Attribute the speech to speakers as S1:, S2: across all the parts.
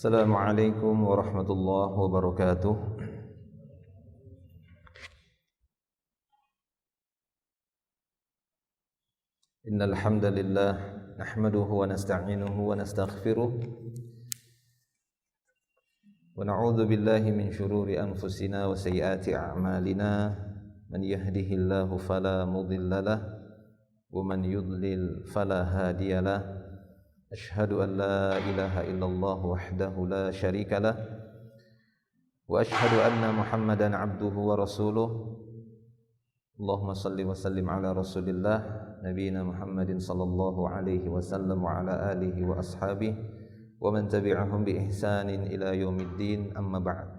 S1: Assalamualaikum warahmatullahi wabarakatuh. Innal hamdalillah nahmaduhu wa nasta'inuhu wa nastaghfiruh wa na'udzu billahi min shururi anfusina wa sayyiati a'malina. Man yahdihillahu fala mudilla lahu wa man yudlil fala hadiya lahu. Ashhadu an la ilaha illallah wahdahu la syarika lah wa ashhadu anna Muhammadan abduhu wa rasuluh. Allahumma salli wa sallim ala Rasulillah nabiyina Muhammadin sallallahu alaihi wasallam wa ala alihi wa ashabihi wa man tabi'ahum bi ihsanin ila yaumiddin, amma ba'd.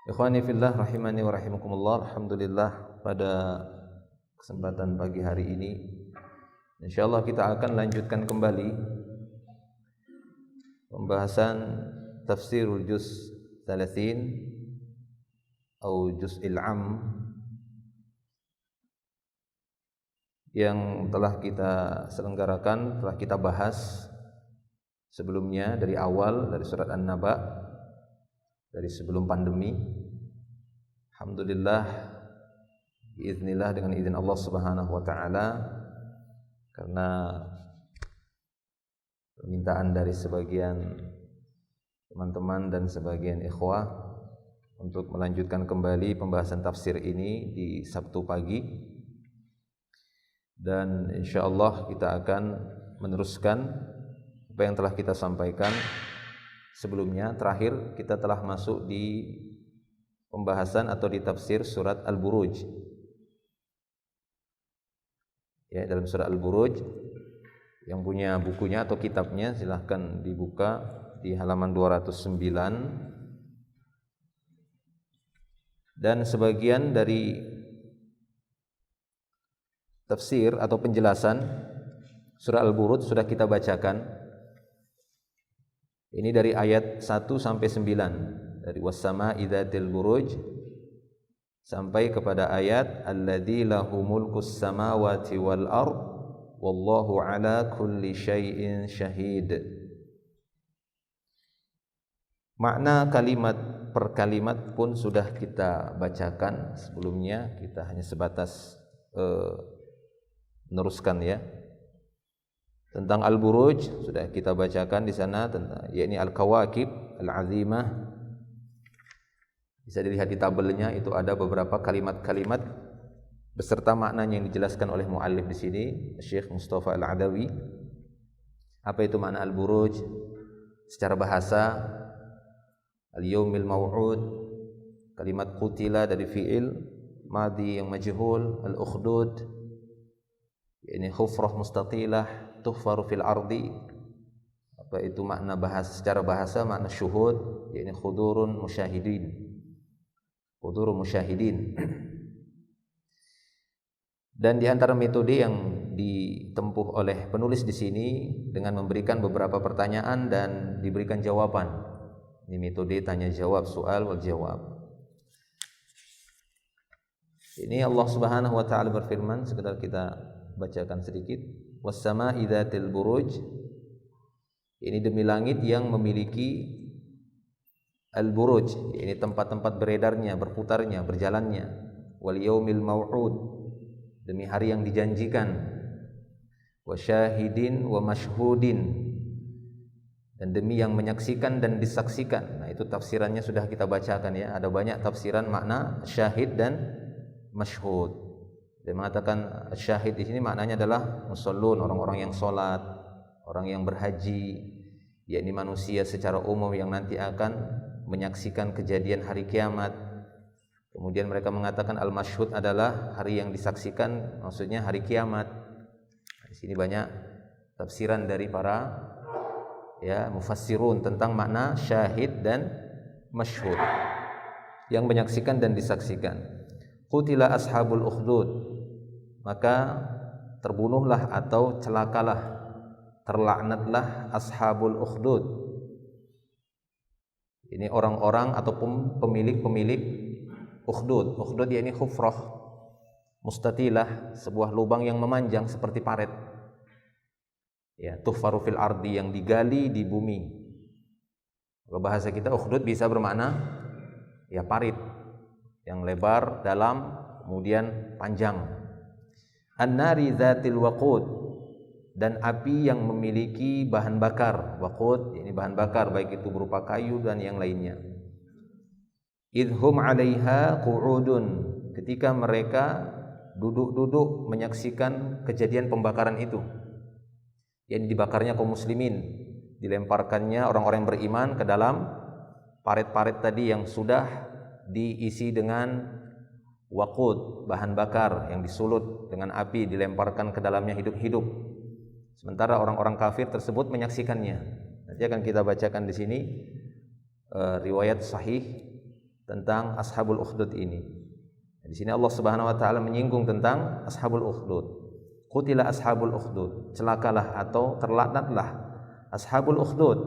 S1: Ikhwani fillah rahimani wa rahimakumullah. Alhamdulillah, pada kesempatan pagi hari ini insyaallah kita akan lanjutkan kembali pembahasan tafsirul juz 30 atau juz'il am yang telah kita selenggarakan, telah kita bahas sebelumnya dari awal, dari surat An-Naba, dari sebelum pandemi. Alhamdulillah, biiznillah, dengan izin Allah Subhanahu wa taala, karena permintaan dari sebagian teman-teman dan sebagian ikhwah untuk melanjutkan kembali pembahasan tafsir ini di Sabtu pagi, dan insyaallah kita akan meneruskan apa yang telah kita sampaikan sebelumnya. Terakhir kita telah masuk di pembahasan atau di tafsir surat Al-Buruj. Ya, dalam surah Al-Buruj, yang punya bukunya atau kitabnya silahkan dibuka di halaman 209. Dan sebagian dari tafsir atau penjelasan surah Al-Buruj sudah kita bacakan. Ini dari ayat 1 sampai 9, dari was-sama'i dzatil buruj sampai kepada ayat alladzi lahu mulkus samawati wal ard wallahu ala kulli syai'in syahid. Makna kalimat per kalimat pun sudah kita bacakan sebelumnya. Kita hanya sebatas meneruskan ya. Tentang Al-Buruj sudah kita bacakan di sana, tentang yakni Al-Kawakib Al-Azimah. Bisa dilihat di tabelnya, itu ada beberapa kalimat-kalimat beserta maknanya yang dijelaskan oleh muallif di sini, Syekh Mustafa Al-Adawi. Apa itu makna Al-Buruj secara bahasa? Al-Yaumil Maw'ud, kalimat qutila dari fi'il madhi yang majhul. Al-Ukhdud, ini khufrah mustatilah tuhfaru fil ardi. Apa itu makna bahasa secara bahasa? Makna syuhud, yakni khudurun musyahidin. Khudurun musyahidin. Dan di antara metode yang ditempuh oleh penulis di sini dengan memberikan beberapa pertanyaan dan diberikan jawaban. Ini metode tanya jawab, soal wal jawab. Ini Allah Subhanahu wa taala berfirman, sekedar kita bacakan sedikit. Was-sama'i dzatil buruj. Ini demi langit yang memiliki al-buruj, ini tempat-tempat beredarnya, berputarnya, berjalannya. Wal yaumil maw'ud, demi hari yang dijanjikan. Wa syahidin wa mashhudin, dan demi yang menyaksikan dan disaksikan. Nah, itu tafsirannya sudah kita bacakan ya. Ada banyak tafsiran makna syahid dan masyhud. Dia mengatakan syahid di sini maknanya adalah musallun, orang-orang yang salat, orang yang berhaji, yakni manusia secara umum yang nanti akan menyaksikan kejadian hari kiamat. Kemudian mereka mengatakan al-masyhud adalah hari yang disaksikan, maksudnya hari kiamat. Di sini banyak tafsiran dari para mufassirun tentang makna syahid dan masyhud, yang menyaksikan dan disaksikan. Qutila ashabul ukhdud, maka terbunuhlah atau celakalah, terlaknatlah ashabul ukhdud. Ini orang-orang ataupun pemilik-pemilik ukhdud. Ukhdud yakni khufrah mustatilah, sebuah lubang yang memanjang seperti paret. Ya, tuhfaru fil ardi, yang digali di bumi. Kalau bahasa kita ukhdud bisa bermakna ya parit, yang lebar, dalam, kemudian panjang. An-nari dzatil waqud, dan api yang memiliki bahan bakar. Waqud ini bahan bakar, baik itu berupa kayu dan yang lainnya. Idhum 'alaiha qu'udun, ketika mereka duduk-duduk menyaksikan kejadian pembakaran itu. Yang dibakarnya kaum muslimin, dilemparkannya orang-orang yang beriman ke dalam parit-parit tadi yang sudah diisi dengan waqud, bahan bakar yang disulut dengan api, dilemparkan ke dalamnya hidup-hidup. Sementara orang-orang kafir tersebut menyaksikannya. Nanti akan kita bacakan di sini riwayat sahih tentang ashabul ukhdud ini. Di sini Allah Subhanahu wa taala menyinggung tentang ashabul ukhdud. Qutila ashabul ukhdud, celakalah atau terlaknatlah ashabul ukhdud,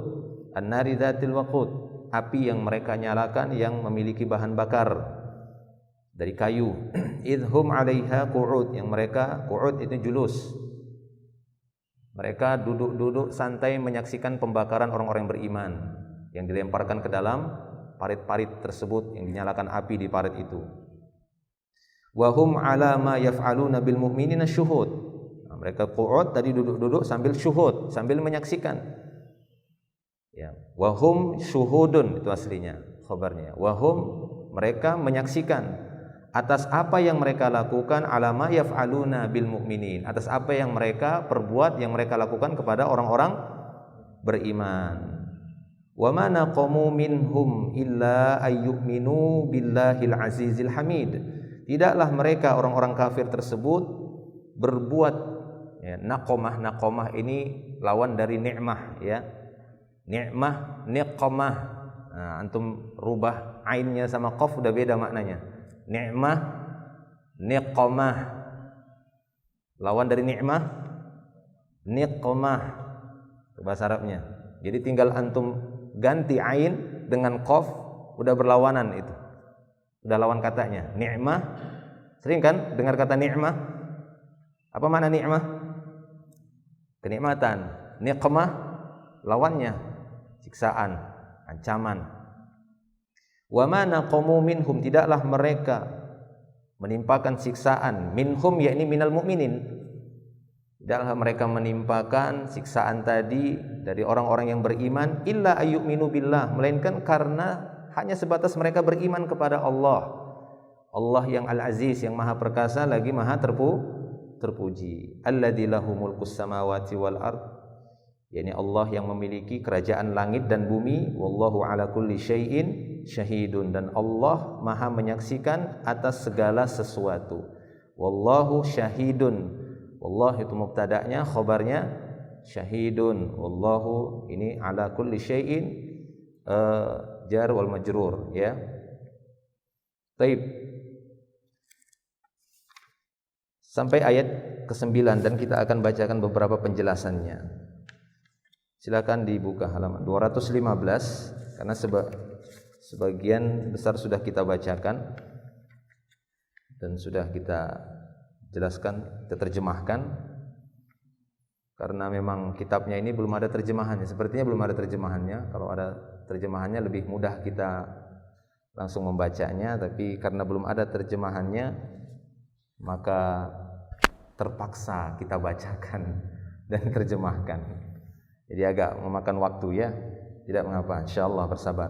S1: an-nari dzatil waqud, api yang mereka nyalakan yang memiliki bahan bakar dari kayu. Idhum 'alaiha qu'ud, yang mereka, qu'ud itu julus, mereka duduk-duduk santai menyaksikan pembakaran orang-orang beriman yang dilemparkan ke dalam parit-parit tersebut yang dinyalakan api di parit itu. Wa hum 'ala ma yaf'aluna bil mu'minina syuhud. Mereka qu'ud tadi duduk-duduk sambil syuhud, sambil menyaksikan. Ya, wa hum syuhudun itu aslinya khabarnya. Wa hum, mereka menyaksikan atas apa yang mereka lakukan, 'ala ma yaf'aluna bil mu'minin, atas apa yang mereka perbuat, yang mereka lakukan kepada orang-orang beriman. Wa ma naqamu minhum illa ayyuminu billahil azizil hamid. Tidaklah mereka orang-orang kafir tersebut berbuat, ya, naqamah ini lawan dari ni'mah, ya. Ni'mah, niqamah. Nah, antum rubah ainnya sama qaf udah beda maknanya. Ni'mah, niqamah. Lawan dari ni'mah, niqamah. Bahasa Arabnya. Jadi tinggal antum ganti ain dengan qaf, udah berlawanan itu. Udah lawan katanya. Ni'mah, sering kan dengar kata ni'mah? Apa makna ni'mah? Kenikmatan. Niqmah lawannya siksaan, ancaman. Wa ma naqamu minhum, tidaklah mereka menimpakan siksaan, minhum yakni minal mu'minin, tidaklah mereka menimpakan siksaan tadi dari orang-orang yang beriman, illa ayyuminu billah, melainkan karena hanya sebatas mereka beriman kepada Allah. Allah yang Al-Aziz, yang Maha Perkasa lagi Maha terpuji. Alladzi lahu mulkus samawati wal ard, yakni Allah yang memiliki kerajaan langit dan bumi. Wallahu ala kulli syai'in syahidun, dan Allah Maha menyaksikan atas segala sesuatu. Wallahu syahidun, wallah itu mubtada'nya, khabarnya syahidun. Wallahu ini ala kulli syai'in jar wal majrur, ya. Baik. Sampai ayat ke-9 dan kita akan bacakan beberapa penjelasannya. Silakan dibuka halaman 215 karena sebagian besar sudah kita bacakan dan sudah kita jelaskan, kita terjemahkan. Karena memang kitabnya ini belum ada terjemahannya. Sepertinya belum ada terjemahannya. Kalau ada terjemahannya lebih mudah kita langsung membacanya, tapi karena belum ada terjemahannya maka terpaksa kita bacakan dan terjemahkan. Jadi agak memakan waktu, ya. Tidak mengapa, insyaallah bersabar.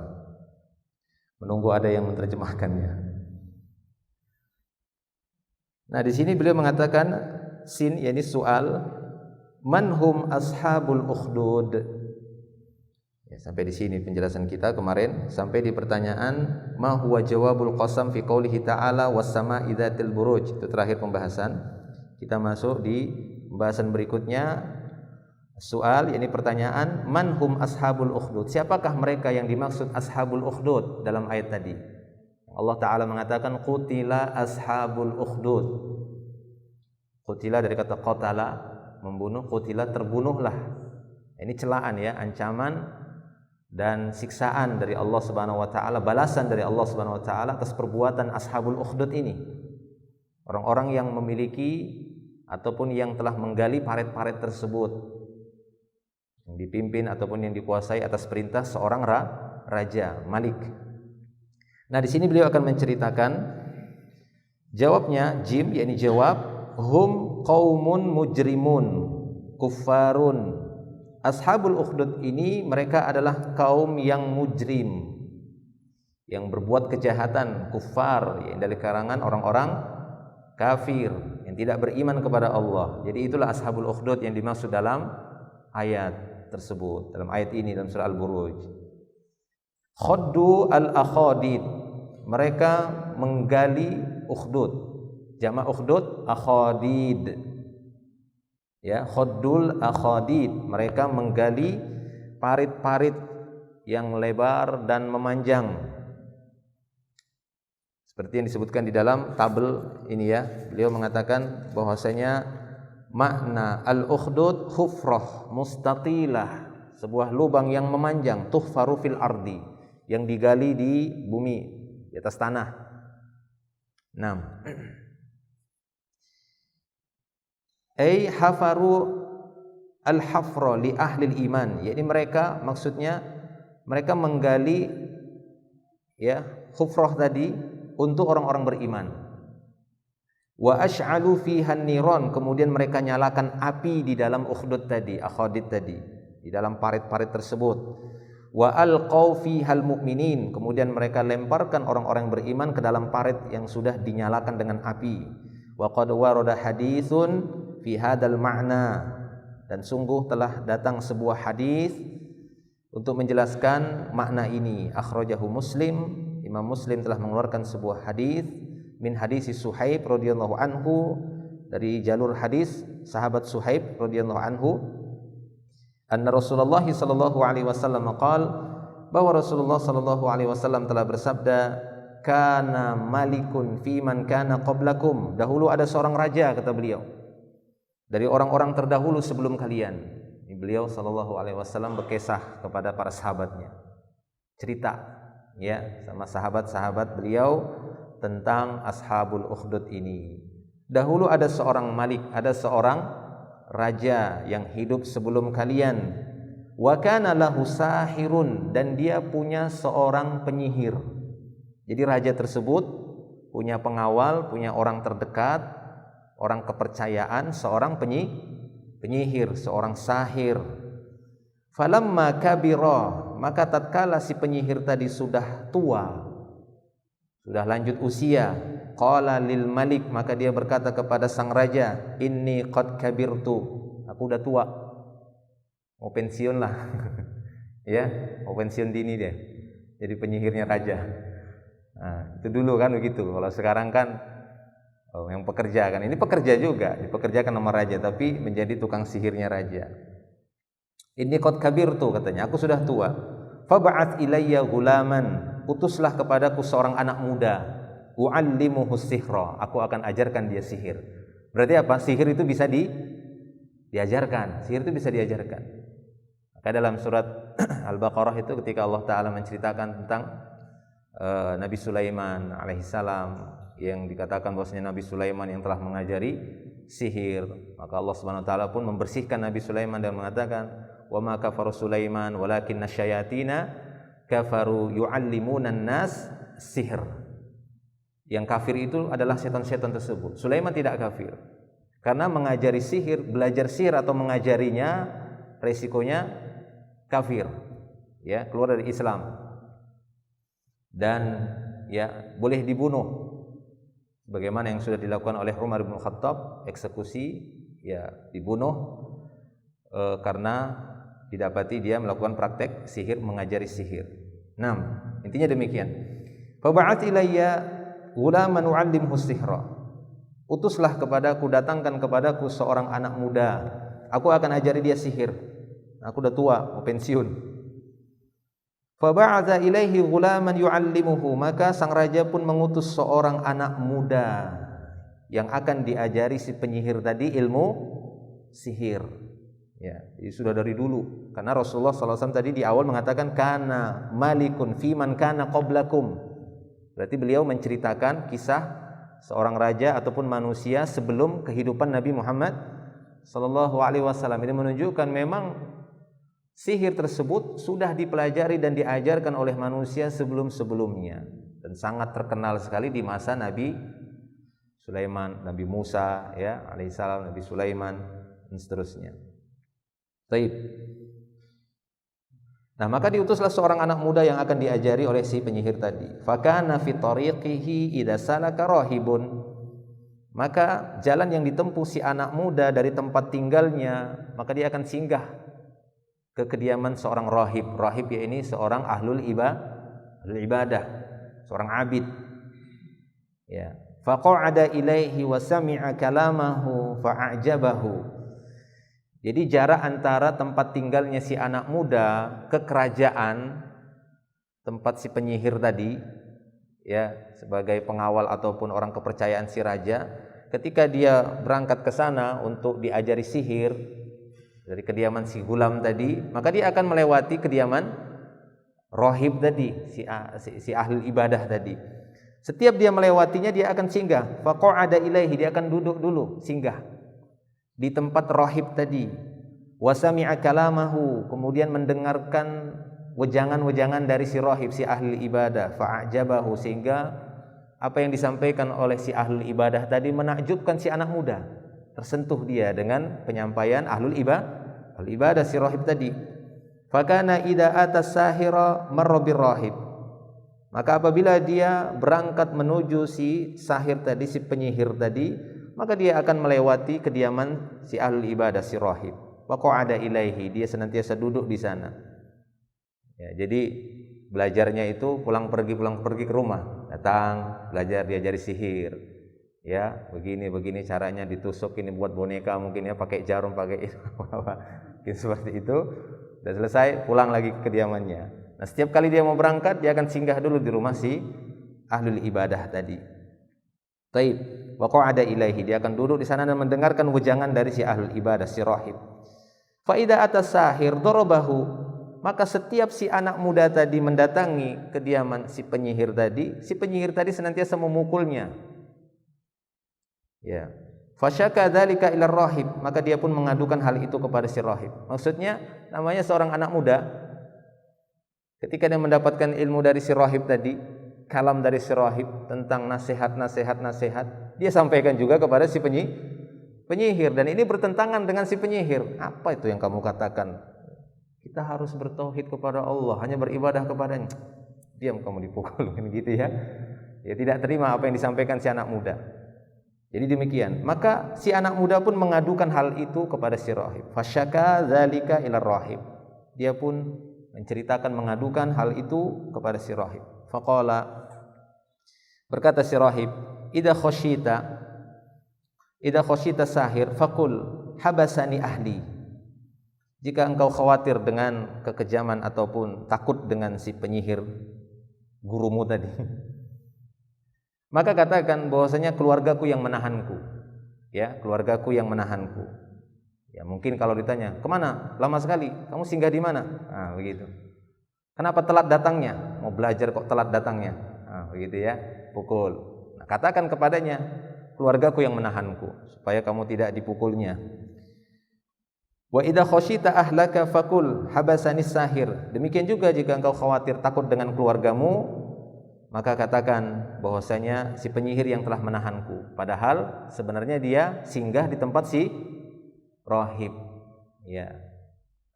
S1: Menunggu ada yang menerjemahkannya. Nah, di sini beliau mengatakan sin, yakni soal, man hum ashabul ukhdud. Ya, sampai di sini penjelasan kita kemarin, sampai di pertanyaan ma huwa jawabul qasam fi qoulihi ta'ala was sama'i dzatil buruj. Itu terakhir pembahasan. Kita masuk di pembahasan berikutnya. Soal, yakni pertanyaan, man hum ashabul ukhdud. Siapakah mereka yang dimaksud ashabul ukhdud dalam ayat tadi? Allah Ta'ala mengatakan qutila ashabul ukhdud. Qutila dari kata qatala, membunuh, qutila terbunuhlah. Ini celaan, ya, ancaman dan siksaan dari Allah Subhanahu wa taala, balasan dari Allah Subhanahu wa taala atas perbuatan ashabul ukhdud ini. Orang-orang yang memiliki ataupun yang telah menggali parit-parit tersebut yang dipimpin ataupun yang dikuasai atas perintah seorang raja, malik. Nah, di sini beliau akan menceritakan jawabnya jim, yakni jawab, hum qaumun mujrimun kuffarun. Ashabul ukhdud ini mereka adalah kaum yang mujrim, yang berbuat kejahatan, kuffar, yang dari kalangan orang-orang kafir yang tidak beriman kepada Allah. Jadi itulah ashabul ukhdud yang dimaksud dalam ayat tersebut, dalam ayat ini dalam surah Al-Buruj. Khaddu al-akhadid, mereka menggali ukhdud. Jamak ukhdud akhadid. Ya, khaddul akhadid, mereka menggali parit-parit yang lebar dan memanjang. Seperti yang disebutkan di dalam tabel ini ya. Beliau mengatakan bahwasanya makna al-ukhdud hufrah mustatilah, sebuah lubang yang memanjang, tuhfaru fil ardi, yang digali di bumi, di atas tanah. 6. Ay hafaru al-hafra li ahli iman, yakni mereka, maksudnya mereka menggali ya hufrah tadi untuk orang-orang beriman. Wa ash'alu fiha an-niran, kemudian mereka nyalakan api di dalam ukhdud tadi, akhadid tadi, di dalam parit-parit tersebut. Wa alqaw fihal mu'minin, kemudian mereka lemparkan orang-orang beriman ke dalam parit yang sudah dinyalakan dengan api. Wa qad warada haditsun fi hadzal ma'na, dan sungguh telah datang sebuah hadis untuk menjelaskan makna ini. Akhrajahu Muslim, Imam Muslim telah mengeluarkan sebuah hadis min hadis Suhaib radhiyallahu anhu, dari jalur hadis sahabat Suhaib radhiyallahu anhu, anna Rasulullah sallallahu alaihi wasallam qaal, bahwa Rasulullah sallallahu alaihi wasallam telah bersabda, kana malikun fi man kana qablakum, dahulu ada seorang raja, kata beliau, dari orang-orang terdahulu sebelum kalian. Ini beliau sallallahu alaihi wasallam berkisah kepada para sahabatnya, cerita ya sama sahabat-sahabat beliau tentang ashabul ukhdud ini. Dahulu ada seorang malik, ada seorang raja yang hidup sebelum kalian. Wa kana lahu sahirun, dan dia punya seorang penyihir. Jadi raja tersebut punya pengawal, punya orang terdekat, orang kepercayaan, seorang penyihir, seorang sahir. Falamma kabira, maka tatkala si penyihir tadi sudah tua, sudah lanjut usia, qala lil malik, maka dia berkata kepada sang raja, inni qad kabirtu, aku udah tua, mau pensiun lah. Ya, mau pensiun dini dia, jadi penyihirnya raja. Nah, itu dulu kan begitu. Kalau sekarang kan yang pekerja kan, ini pekerja juga, dipekerjakan sama raja tapi menjadi tukang sihirnya raja. Inni qad kabirtu, katanya, aku sudah tua. Fab'ats ilayya gulaman, utuslah kepadaku seorang anak muda, u'allimuhu sihra, aku akan ajarkan dia sihir. Berarti apa? Sihir itu bisa diajarkan. Sihir itu bisa diajarkan. Maka dalam surat Al-Baqarah itu ketika Allah Ta'ala menceritakan tentang Nabi Sulaiman alaihissalam, yang dikatakan bahwasanya Nabi Sulaiman yang telah mengajari sihir, maka Allah Subhanahu wa taala pun membersihkan Nabi Sulaiman dan mengatakan, wa ma kafaru Sulaiman walakinna syayatina kafaru yu'allimuna an-nas sihr. Yang kafir itu adalah setan-setan tersebut. Sulaiman tidak kafir, karena mengajari sihir, belajar sihir atau mengajarinya resikonya kafir, ya, keluar dari Islam, dan ya boleh dibunuh. Bagaimana yang sudah dilakukan oleh Umar bin Khattab, eksekusi, ya dibunuh karena didapati dia melakukan praktek sihir, mengajari sihir. 6. Intinya demikian. Fab'ats ilayya ghulaman u'allimhu sihra, utuslah kepadaku, datangkan kepadaku seorang anak muda, aku akan ajari dia sihir. Aku udah tua, mau pensiun. Faba'atha ilaihi ghulaman yu'allimuhu, maka sang raja pun mengutus seorang anak muda yang akan diajari si penyihir tadi ilmu sihir. Ya, jadi sudah dari dulu, karena Rasulullah SAW tadi di awal mengatakan kana malikun fi man kana qablakum. Berarti beliau menceritakan kisah seorang raja ataupun manusia sebelum kehidupan Nabi Muhammad sallallahu alaihi wasallam. Ini menunjukkan memang sihir tersebut sudah dipelajari dan diajarkan oleh manusia sebelum-sebelumnya dan sangat terkenal sekali di masa Nabi Sulaiman, Nabi Musa ya alaihissalam, Nabi Sulaiman dan seterusnya. Baik. Nah, maka diutuslah seorang anak muda yang akan diajari oleh si penyihir tadi. Fakana fi tariqihi idza salaka rahibun. Maka jalan yang ditempuh si anak muda dari tempat tinggalnya, maka dia akan singgah ke kediaman seorang rahib. Rahib ya ini seorang ahlul ibadah, seorang abid. Ya. Faqa'ada ilaihi wa sami'a kalamahu fa'ajabahu. Jadi jarak antara tempat tinggalnya si anak muda ke kerajaan tempat si penyihir tadi ya sebagai pengawal ataupun orang kepercayaan si raja, ketika dia berangkat ke sana untuk diajari sihir dari kediaman si gulam tadi, maka dia akan melewati kediaman rahib tadi, si ahli ibadah tadi. Setiap dia melewatinya dia akan singgah. Faqa'ada ilaihi, dia akan duduk dulu, singgah di tempat rahib tadi. Wa sami'a kalamahu, kemudian mendengarkan wejangan-wejangan dari si rahib, si ahli ibadah. Fa'ajabahu, sehingga apa yang disampaikan oleh si ahli ibadah tadi menakjubkan si anak muda. Tersentuh dia dengan penyampaian ahli ibadah si rahib tadi. Fakana idza atas sahira marra birrahib. Maka apabila dia berangkat menuju si sahir tadi, si penyihir tadi, maka dia akan melewati kediaman si ahli ibadah, si rahib. Waqa'ada ilaihi, dia senantiasa duduk di sana. Ya, jadi belajarnya itu pulang pergi ke rumah, datang belajar diajari sihir. Ya, begini caranya ditusuk, ini buat boneka mungkin ya, pakai jarum, pakai mungkin seperti itu. Sudah selesai, pulang lagi ke kediamannya. Nah, setiap kali dia mau berangkat, dia akan singgah dulu di rumah si ahlul ibadah tadi. Taib, waqa'ada ilaihi, dia akan duduk di sana dan mendengarkan wejangan dari si ahlul ibadah, si rahib. Fa idza atas sahir darabahu, maka setiap si anak muda tadi mendatangi kediaman si penyihir tadi senantiasa memukulnya. Ya. Fasyaka dzalika ila rahib, maka dia pun mengadukan hal itu kepada si rahib. Maksudnya namanya seorang anak muda ketika dia mendapatkan ilmu dari si rahib tadi, kalam dari si rahib tentang nasihat, dia sampaikan juga kepada si penyihir, dan ini bertentangan dengan si penyihir. Apa itu yang kamu katakan? Kita harus bertauhid kepada Allah, hanya beribadah kepadanya. Diam kamu, dipukul kan gitu ya. Ya tidak terima apa yang disampaikan si anak muda. Jadi demikian. Maka si anak muda pun mengadukan hal itu kepada si rahib. Fasyaka dzalika ila rahib. Dia pun menceritakan, mengadukan hal itu kepada si rahib. Faqala, berkata si rahib, idza khasyita sahir faqul habasani ahli. Jika engkau khawatir dengan kekejaman ataupun takut dengan si penyihir gurumu tadi, maka katakan bahwasanya keluargaku yang menahanku. Ya, keluargaku yang menahanku. Ya, mungkin kalau ditanya, "Kemana? Lama sekali. Kamu singgah di mana?" Nah, begitu. "Kenapa telat datangnya? Mau belajar kok telat datangnya?" Nah, begitu ya. Pukul. Nah, katakan kepadanya, "Keluargaku yang menahanku," supaya kamu tidak dipukulnya. Wa idza khasyita ahlaka faqul habasani sahir. Demikian juga jika engkau khawatir takut dengan keluargamu, maka katakan bahwasanya si penyihir yang telah menahanku. Padahal sebenarnya dia singgah di tempat si rahib. Ya.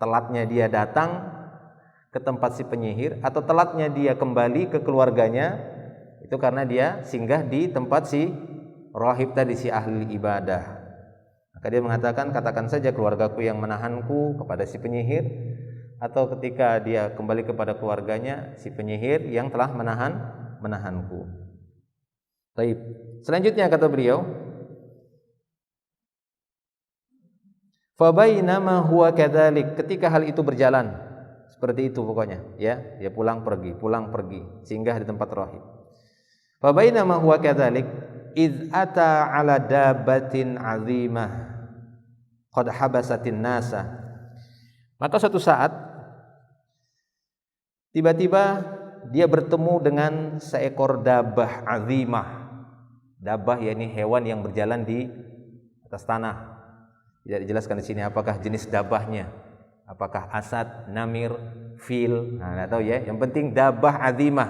S1: Telatnya dia datang ke tempat si penyihir atau telatnya dia kembali ke keluarganya itu karena dia singgah di tempat si rahib tadi, si ahli ibadah. Maka dia mengatakan, katakan saja keluargaku yang menahanku kepada si penyihir, atau ketika dia kembali kepada keluarganya, si penyihir yang telah menahanku. Baik. Selanjutnya kata beliau, fa bainama huwa kadzalik, ketika hal itu berjalan seperti itu pokoknya, ya, dia pulang pergi, singgah di tempat rahib. Fa bainama huwa kadzalik id ata ala dabbatin azimah qad habasatin nasa. Maka suatu saat tiba-tiba dia bertemu dengan seekor dabah azimah. Dabah yakni hewan yang berjalan di atas tanah. Tidak dijelaskan di sini apakah jenis dabahnya Apakah asad, namir, fil? Nah, enggak tahu ya. Yang penting dabah azimah.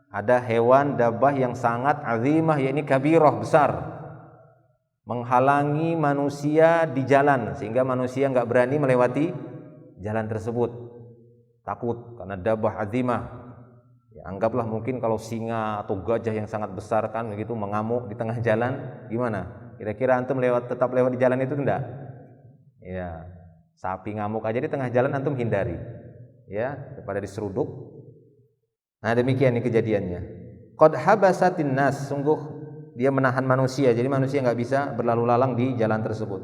S1: Ada hewan dabah yang sangat azimah, yakni kabirah, besar. Menghalangi manusia di jalan sehingga manusia enggak berani melewati jalan tersebut. Takut karena dabah azimah. Ya, anggaplah mungkin kalau singa atau gajah yang sangat besar kan begitu mengamuk di tengah jalan, gimana? Kira-kira antum tetap lewat di jalan itu enggak? Ya. Sapi ngamuk aja di tengah jalan antum hindari, ya, daripada diseruduk. Nah, demikian ini kejadiannya. Qad habasatin nas, sungguh dia menahan manusia, jadi manusia enggak bisa berlalu lalang di jalan tersebut.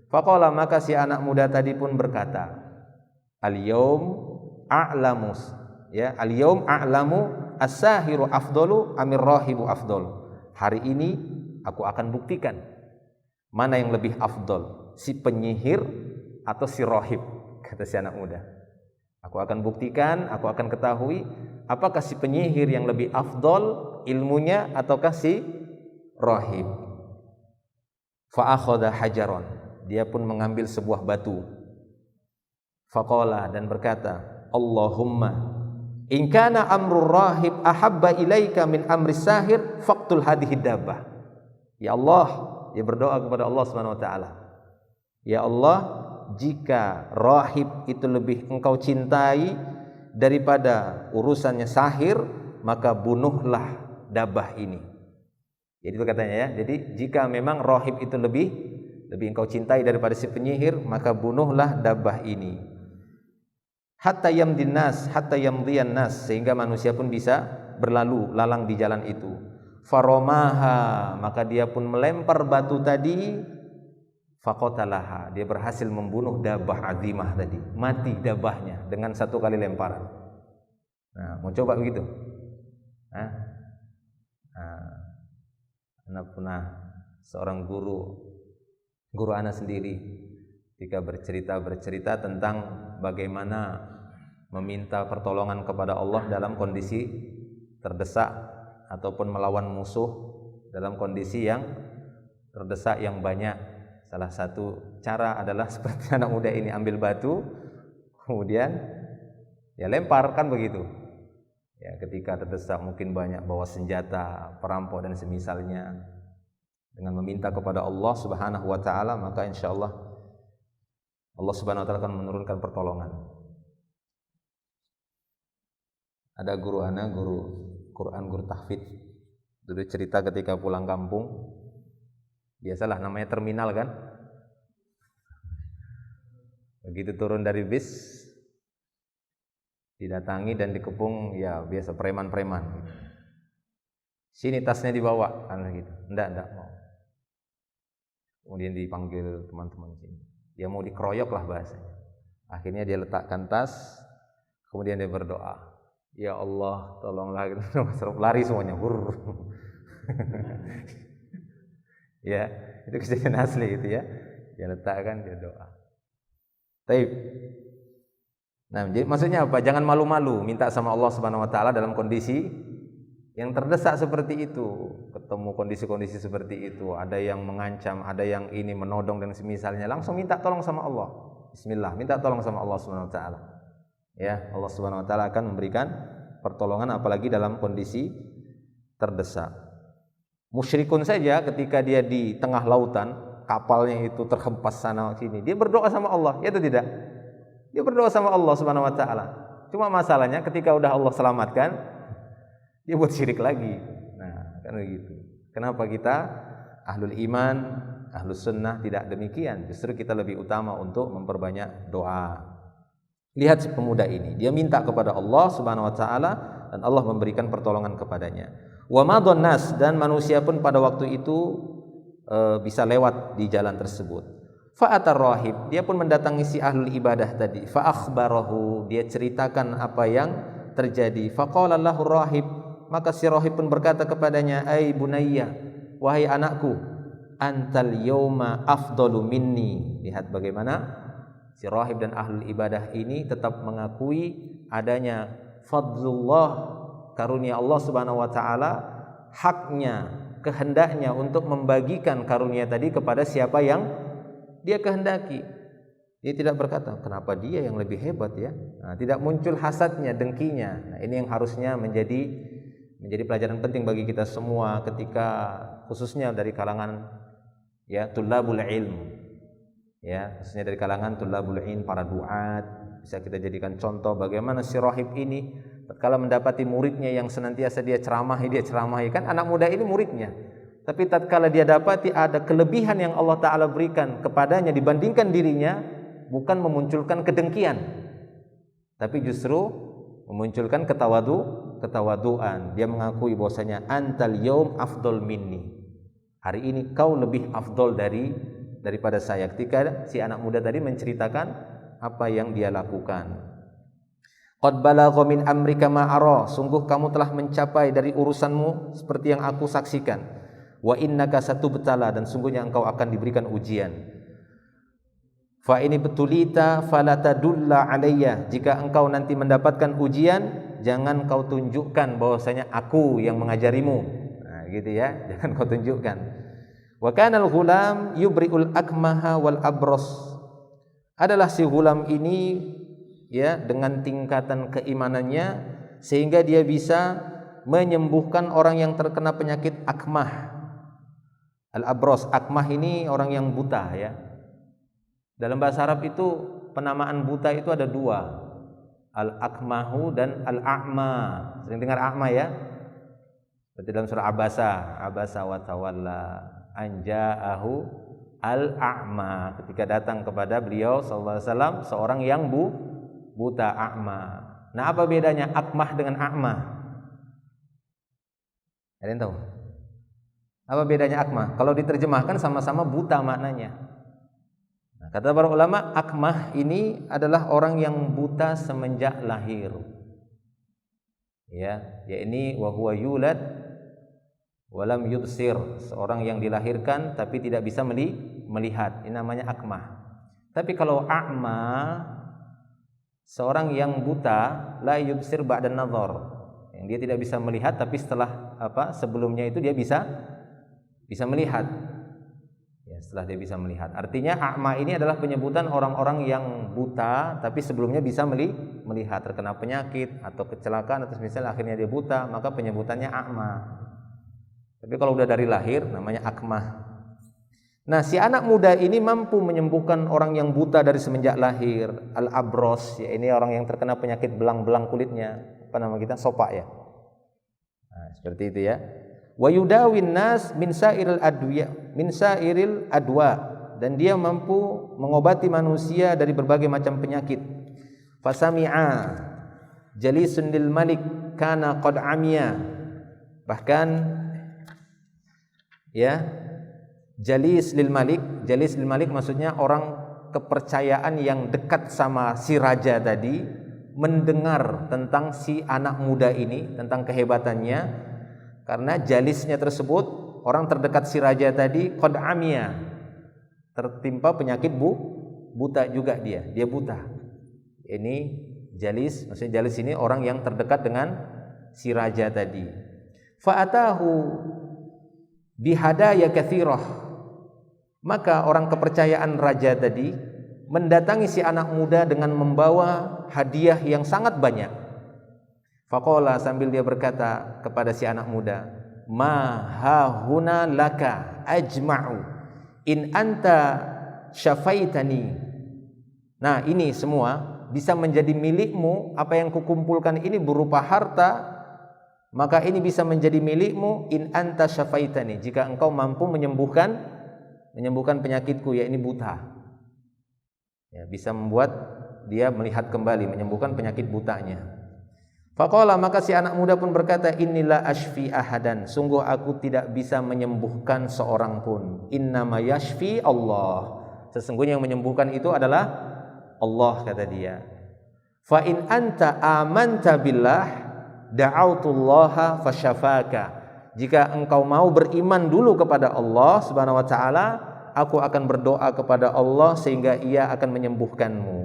S1: Faqala, maka si anak muda tadi pun berkata, al-yaum a'lamus, ya, al-yaum a'lamu as-sahiru afdalu amir rahibu afdal. Hari ini aku akan buktikan mana yang lebih afdal, si penyihir atau si rahib, kata si anak muda. Aku akan buktikan, aku akan ketahui apakah si penyihir yang lebih afdal ilmunya ataukah si rahib. Fa akhadha hajaran, dia pun mengambil sebuah batu. Faqala, dan berkata, Allahumma in kana amrul rahib ahabba ilaika min amri sahir faqtul hadhihi dabbah. Ya Allah, dia berdoa kepada Allah Subhanahu wa taala. Ya Allah, jika rahib itu lebih engkau cintai daripada urusannya sahir, maka bunuhlah dabah ini. Jadi itu katanya ya. Jadi jika memang rahib itu lebih engkau cintai daripada si penyihir, maka bunuhlah dabah ini. Hatta yamdin nas, hatta yamdiyan nas, sehingga manusia pun bisa berlalu lalang di jalan itu. Faromaha, maka dia pun melempar batu tadi. Faqatalaha, dia berhasil membunuh dabah azimah tadi, mati dabahnya dengan satu kali lemparan. Nah, mau coba begitu? Anak pernah seorang guru anak sendiri ketika bercerita tentang bagaimana meminta pertolongan kepada Allah dalam kondisi terdesak ataupun melawan musuh dalam kondisi yang terdesak yang banyak. Salah satu cara adalah seperti anak muda ini, ambil batu kemudian ya lempar, kan begitu. Ya, ketika terdesak mungkin banyak bawa senjata, perampok dan semisalnya. Dengan meminta kepada Allah Subhanahu wa taala, maka insyaallah Allah Subhanahu wa taala akan menurunkan pertolongan. Ada guru Quran, guru tahfidz, dulu cerita ketika pulang kampung. Biasalah namanya terminal kan. Begitu turun dari bis, didatangi dan dikepung ya biasa preman-preman. Sini tasnya dibawa, kan gitu. Enggak mau. Kemudian dipanggil teman-teman sini. Dia mau dikeroyok lah bahasanya. Akhirnya dia letakkan tas, kemudian dia berdoa, ya Allah tolonglah, gitu. Lari semuanya. Ya, itu kejadian asli gitu ya. Dia letakkan, dia doa. Taib. Nah, jadi maksudnya apa? Jangan malu-malu minta sama Allah Subhanahu wa taala dalam kondisi yang terdesak seperti itu. Ketemu kondisi-kondisi seperti itu, ada yang mengancam, ada yang ini menodong dan semisalnya, langsung minta tolong sama Allah. Bismillah, minta tolong sama Allah Subhanahu wa taala. Ya, Allah Subhanahu wa taala akan memberikan pertolongan apalagi dalam kondisi terdesak. Musyrikun saja ketika dia di tengah lautan, kapalnya itu terhempas sana sini, dia berdoa sama Allah, ya atau tidak? Dia berdoa sama Allah Subhanahu wa taala. Cuma masalahnya ketika udah Allah selamatkan, dia buat syirik lagi. Nah, kan begitu. Kenapa kita ahlul iman, ahlus sunnah tidak demikian? Justru kita lebih utama untuk memperbanyak doa. Lihat si pemuda ini, dia minta kepada Allah Subhanahu wa taala dan Allah memberikan pertolongan kepadanya. Wa madhan nas, dan manusia pun pada waktu itu bisa lewat di jalan tersebut. Fa atar rahib, dia pun mendatangi si ahlul ibadah tadi. Fa akhbarahu, dia ceritakan apa yang terjadi. Fa qala lahu rahib, maka si rahib pun berkata kepadanya, ai bunayya, wahai anakku, antal yauma afdalu minni. Lihat bagaimana si rahib dan ahlul ibadah ini tetap mengakui adanya fadlullah, karunia Allah Subhanahu wa taala, haknya, kehendaknya untuk membagikan karunia tadi kepada siapa yang dia kehendaki. Dia tidak berkata, kenapa dia yang lebih hebat ya? Nah, tidak muncul hasadnya, dengkinya. Nah, ini yang harusnya menjadi pelajaran penting bagi kita semua ketika khususnya dari kalangan ya tulabul ilm. Ya, khususnya dari kalangan tulabul ilm, para duat, bisa kita jadikan contoh bagaimana si rahib ini tatkala mendapati muridnya yang senantiasa dia ceramahi kan anak muda ini muridnya. Tapi tatkala dia dapati ada kelebihan yang Allah Ta'ala berikan kepadanya dibandingkan dirinya, bukan memunculkan kedengkian, tapi justru memunculkan ketawaduan. Dia mengakui bahwasanya antal yaum afdol minni. Hari ini kau lebih afdol daripada saya. Ketika si anak muda tadi menceritakan apa yang dia lakukan. Qad balagha min amrika ma ara. Sungguh kamu telah mencapai dari urusanmu seperti yang aku saksikan. Wa innaka satubtala, dan sungguhnya engkau akan diberikan ujian. Fa ini betulita fala tadulla alayya. Jika engkau nanti mendapatkan ujian, jangan kau tunjukkan bahwasanya aku yang mengajarimu. Nah, gitu ya, jangan kau tunjukkan. Wa kana al-ghulam yubri'ul akmaha wal abros. Adalah si ghulam ini ya dengan tingkatan keimanannya sehingga dia bisa menyembuhkan orang yang terkena penyakit akmah. Al-abros, akmah ini orang yang buta ya. Dalam bahasa Arab itu penamaan buta itu ada dua, al-akmahu dan al-a'ma. Sering dengar a'ma ya? Seperti dalam surah Abasa wa tawalla anja'ahu al-a'ma. Ketika datang kepada beliau sallallahu alaihi wasallam seorang yang buta, a'ma. Nah, apa bedanya akmah dengan a'ma? Ada yang tahu? Apa bedanya akmah? Kalau diterjemahkan sama-sama buta maknanya. Kata para ulama, akmah ini adalah orang yang buta semenjak lahir. Ya, yakni wa huwa yulad wa lam yubsir, seorang yang dilahirkan tapi tidak bisa melihat. Ini namanya akmah. Tapi kalau a'ma, seorang yang buta, la yubsir ba'da nazar. Yang dia tidak bisa melihat tapi setelah sebelumnya itu dia bisa melihat. Setelah dia bisa melihat. Artinya a'ma ini adalah penyebutan orang-orang yang buta tapi sebelumnya bisa melihat, terkena penyakit atau kecelakaan atau misalnya akhirnya dia buta, maka penyebutannya a'ma. Tapi kalau udah dari lahir namanya akmah. Nah, si anak muda ini mampu menyembuhkan orang yang buta dari semenjak lahir. Al-abros, ya ini orang yang terkena penyakit belang-belang kulitnya. Apa nama kita? Sopak ya. Nah, seperti itu ya. Wa yudawin nas min sairil adwa, dan dia mampu mengobati manusia dari berbagai macam penyakit. Fasami'a jalisun lil malik kana qad amiya. Bahkan ya, jalis lil malik maksudnya orang kepercayaan yang dekat sama si raja tadi mendengar tentang si anak muda ini, tentang kehebatannya. Karena jalisnya tersebut, orang terdekat si raja tadi, qad amiya, tertimpa penyakit buta juga dia buta. Ini jalis, maksudnya jalis ini orang yang terdekat dengan si raja tadi. Fa'atahu bihadaya katsirah. Maka orang kepercayaan raja tadi mendatangi si anak muda dengan membawa hadiah yang sangat banyak. Faqala, sambil dia berkata kepada si anak muda, ma hahuna laka ajma'u in anta syafaitani. Nah, ini semua bisa menjadi milikmu. Apa yang kukumpulkan ini berupa harta, maka ini bisa menjadi milikmu in anta syafaitani, jika engkau mampu menyembuhkan penyakitku, yakni buta. Ya, bisa membuat dia melihat kembali, menyembuhkan penyakit butanya. Faqala, maka si anak muda pun berkata, inilah ashfi ahadan, sungguh aku tidak bisa menyembuhkan seorang pun. Innama yashfi Allah, sesungguhnya yang menyembuhkan itu adalah Allah, kata dia. Fa in anta amanta billah da'autullaha fasyafaka. Jika engkau mau beriman dulu kepada Allah Subhanahu wa taala, aku akan berdoa kepada Allah sehingga Ia akan menyembuhkanmu.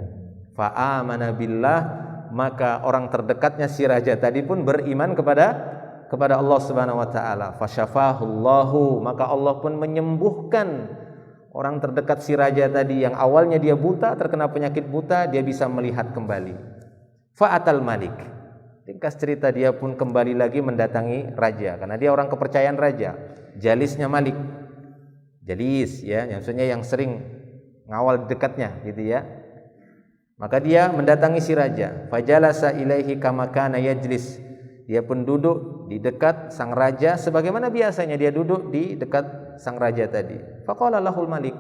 S1: Fa amana billah, maka orang terdekatnya si raja tadi pun beriman kepada Allah Subhanahu wa taala. Fasyafahullahu, maka Allah pun menyembuhkan orang terdekat si raja tadi yang awalnya dia buta, terkena penyakit buta, dia bisa melihat kembali. Fa'atal malik. Ringkas cerita, dia pun kembali lagi mendatangi raja karena dia orang kepercayaan raja. Jalisnya Malik. Jalis ya, maksudnya yang sering ngawal dekatnya gitu ya. Maka dia mendatangi si raja. Fajalasa ilaihi kama kana yajlis. Dia pun duduk di dekat sang raja sebagaimana biasanya dia duduk di dekat sang raja tadi. Faqala lahul malik.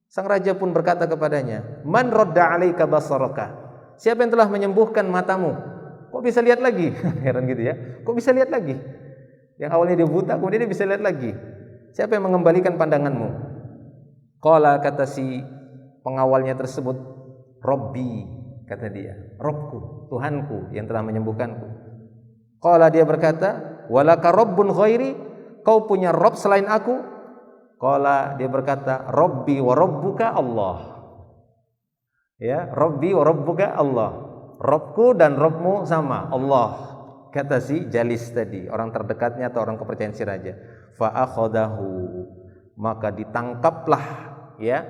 S1: Sang raja pun berkata kepadanya, "Man radda 'alaika basaraka?" Siapa yang telah menyembuhkan matamu? Kok bisa lihat lagi? Heran gitu ya. Kok bisa lihat lagi? Yang awalnya dia buta, kemudian dia bisa lihat lagi. Siapa yang mengembalikan pandanganmu? Qala, kata si pengawalnya tersebut, Robbi, kata dia, Robku, Tuhanku yang telah menyembuhkanku. Qala, dia berkata, walaka Rabbun ghairi, kau punya Rob selain aku? Qala, dia berkata, Robbi wa Rabbuka Allah. Ya, Robbi wa Rabbuka Allah. Robku dan Robmu sama, Allah. Kata si Jalis tadi, orang terdekatnya atau orang kepercayaan si raja. Fa akhadahu, maka ditangkaplah ya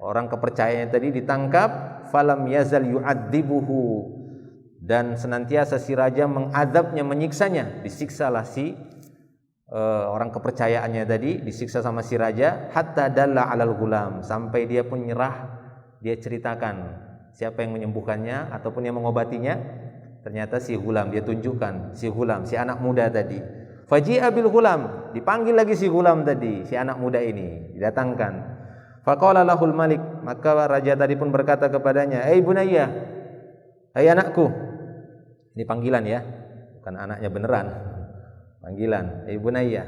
S1: orang kepercayaannya tadi ditangkap. Falam yazal yu'adzibuhu, dan senantiasa si raja mengadabnya, menyiksanya. Disiksalah si orang kepercayaannya tadi, disiksa sama si raja. Hatta dalla alal gulam, sampai dia pun nyerah. Dia ceritakan siapa yang menyembuhkannya ataupun yang mengobatinya. Ternyata si gulam, dia tunjukkan si gulam, si anak muda tadi. Faji'a bil gulam, dipanggil lagi si gulam tadi, si anak muda ini didatangkan. Faqala lahul malik, maka raja tadi pun berkata kepadanya, "Ai bunayya, hai anakku." Ini panggilan ya, bukan anaknya beneran. Panggilan, "Ai bunayya,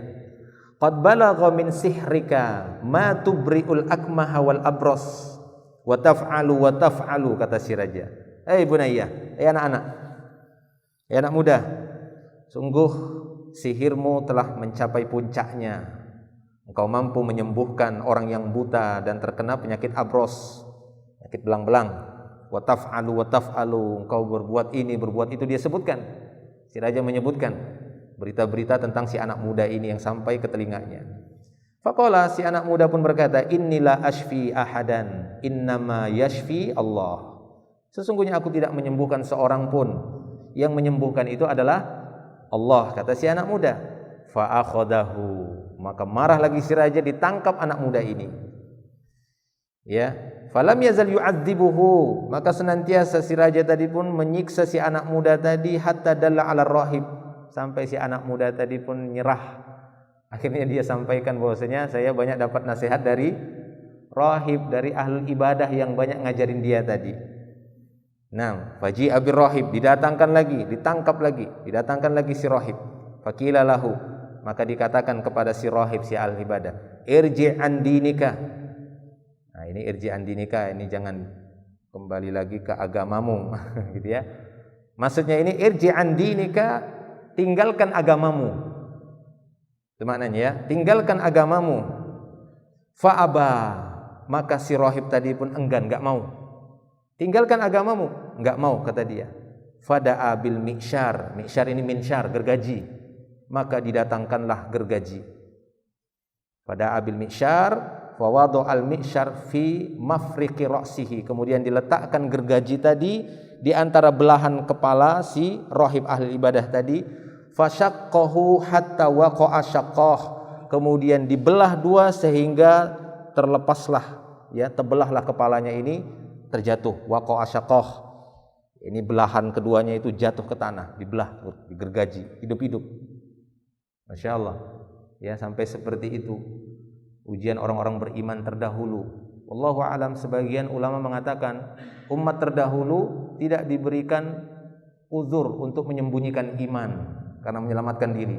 S1: qad balagha min sihrika ma tubri'ul akmaha wal abros wa taf'alu," kata si raja. "Ai bunayya, hai anak-anak, hai anak muda, sungguh sihirmu telah mencapai puncaknya. Engkau mampu menyembuhkan orang yang buta dan terkena penyakit abros, penyakit belang-belang. Wa taf'alu, engkau berbuat ini, berbuat itu." Dia sebutkan, si raja menyebutkan berita-berita tentang si anak muda ini yang sampai ke telinganya. Faqala, si anak muda pun berkata, "Innila ashfi ahadan, innama yashfi Allah." Sesungguhnya aku tidak menyembuhkan seorang pun, yang menyembuhkan itu adalah Allah, kata si anak muda. Fa akhadahu, maka marah lagi si raja, ditangkap anak muda ini. Ya, falam yazal yu'adzibuhu, maka senantiasa si raja tadi pun menyiksa si anak muda tadi. Hatta dalla ala rahib, sampai si anak muda tadi pun nyerah. Akhirnya dia sampaikan bahwasanya saya banyak dapat nasihat dari rahib, dari ahli ibadah yang banyak ngajarin dia tadi. Nah, faji'a bir rahib, didatangkan lagi, ditangkap lagi, didatangkan lagi si rahib. Faqila lahu, maka dikatakan kepada si rahib, si ahli ibadah, irji' an dinika. Nah, ini irji' an dinika, ini jangan kembali lagi ke agamamu gitu ya. Maksudnya ini irji' an dinika, tinggalkan agamamu. Itu maknanya ya, tinggalkan agamamu. Fa'aba, maka si rahib tadi pun enggan, enggak mau. Tinggalkan agamamu, enggak mau, kata dia. Fada'a bil mi'syar, mi'syar ini minsyar, gergaji. Maka didatangkanlah gergaji. Fada'a bil mi'syar, wa wada'al mi'syar fi mafriqi ra'sihi. Kemudian diletakkan gergaji tadi di antara belahan kepala si rahib ahli ibadah tadi. Fasyaqqahu hatta waqa'a syaqqah. Kemudian dibelah dua sehingga terlepaslah, ya, terbelahlah kepalanya ini, terjatuh. Waqa'a syaqqah. Ini belahan keduanya itu jatuh ke tanah, dibelah, digergaji, hidup-hidup. Masya Allah, ya, sampai seperti itu ujian orang-orang beriman terdahulu. Wallahu a'lam, sebagian ulama mengatakan umat terdahulu tidak diberikan uzur untuk menyembunyikan iman karena menyelamatkan diri.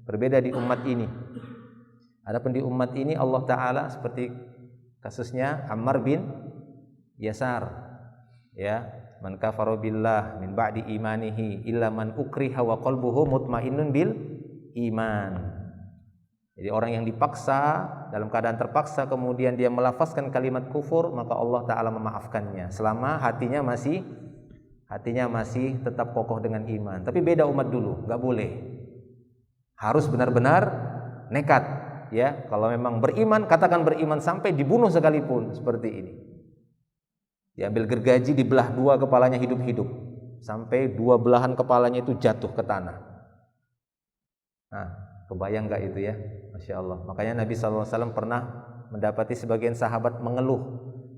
S1: Berbeda di umat ini. Adapun di umat ini Allah Ta'ala, seperti kasusnya Ammar bin Yasar, ya, man kafara billah min ba'di imanihi illa man ukriha wa qalbuhu mutmainnun bil iman. Jadi orang yang dipaksa, dalam keadaan terpaksa kemudian dia melafazkan kalimat kufur, maka Allah Ta'ala memaafkannya selama hatinya masih tetap kokoh dengan iman. Tapi beda umat dulu, gak boleh, harus benar-benar nekat, ya, kalau memang beriman, katakan beriman sampai dibunuh sekalipun, seperti ini. Diambil gergaji, dibelah dua kepalanya hidup-hidup, sampai dua belahan kepalanya itu jatuh ke tanah. Nah, kebayang gak itu ya? Masya Allah. Makanya Nabi SAW pernah mendapati sebagian sahabat mengeluh,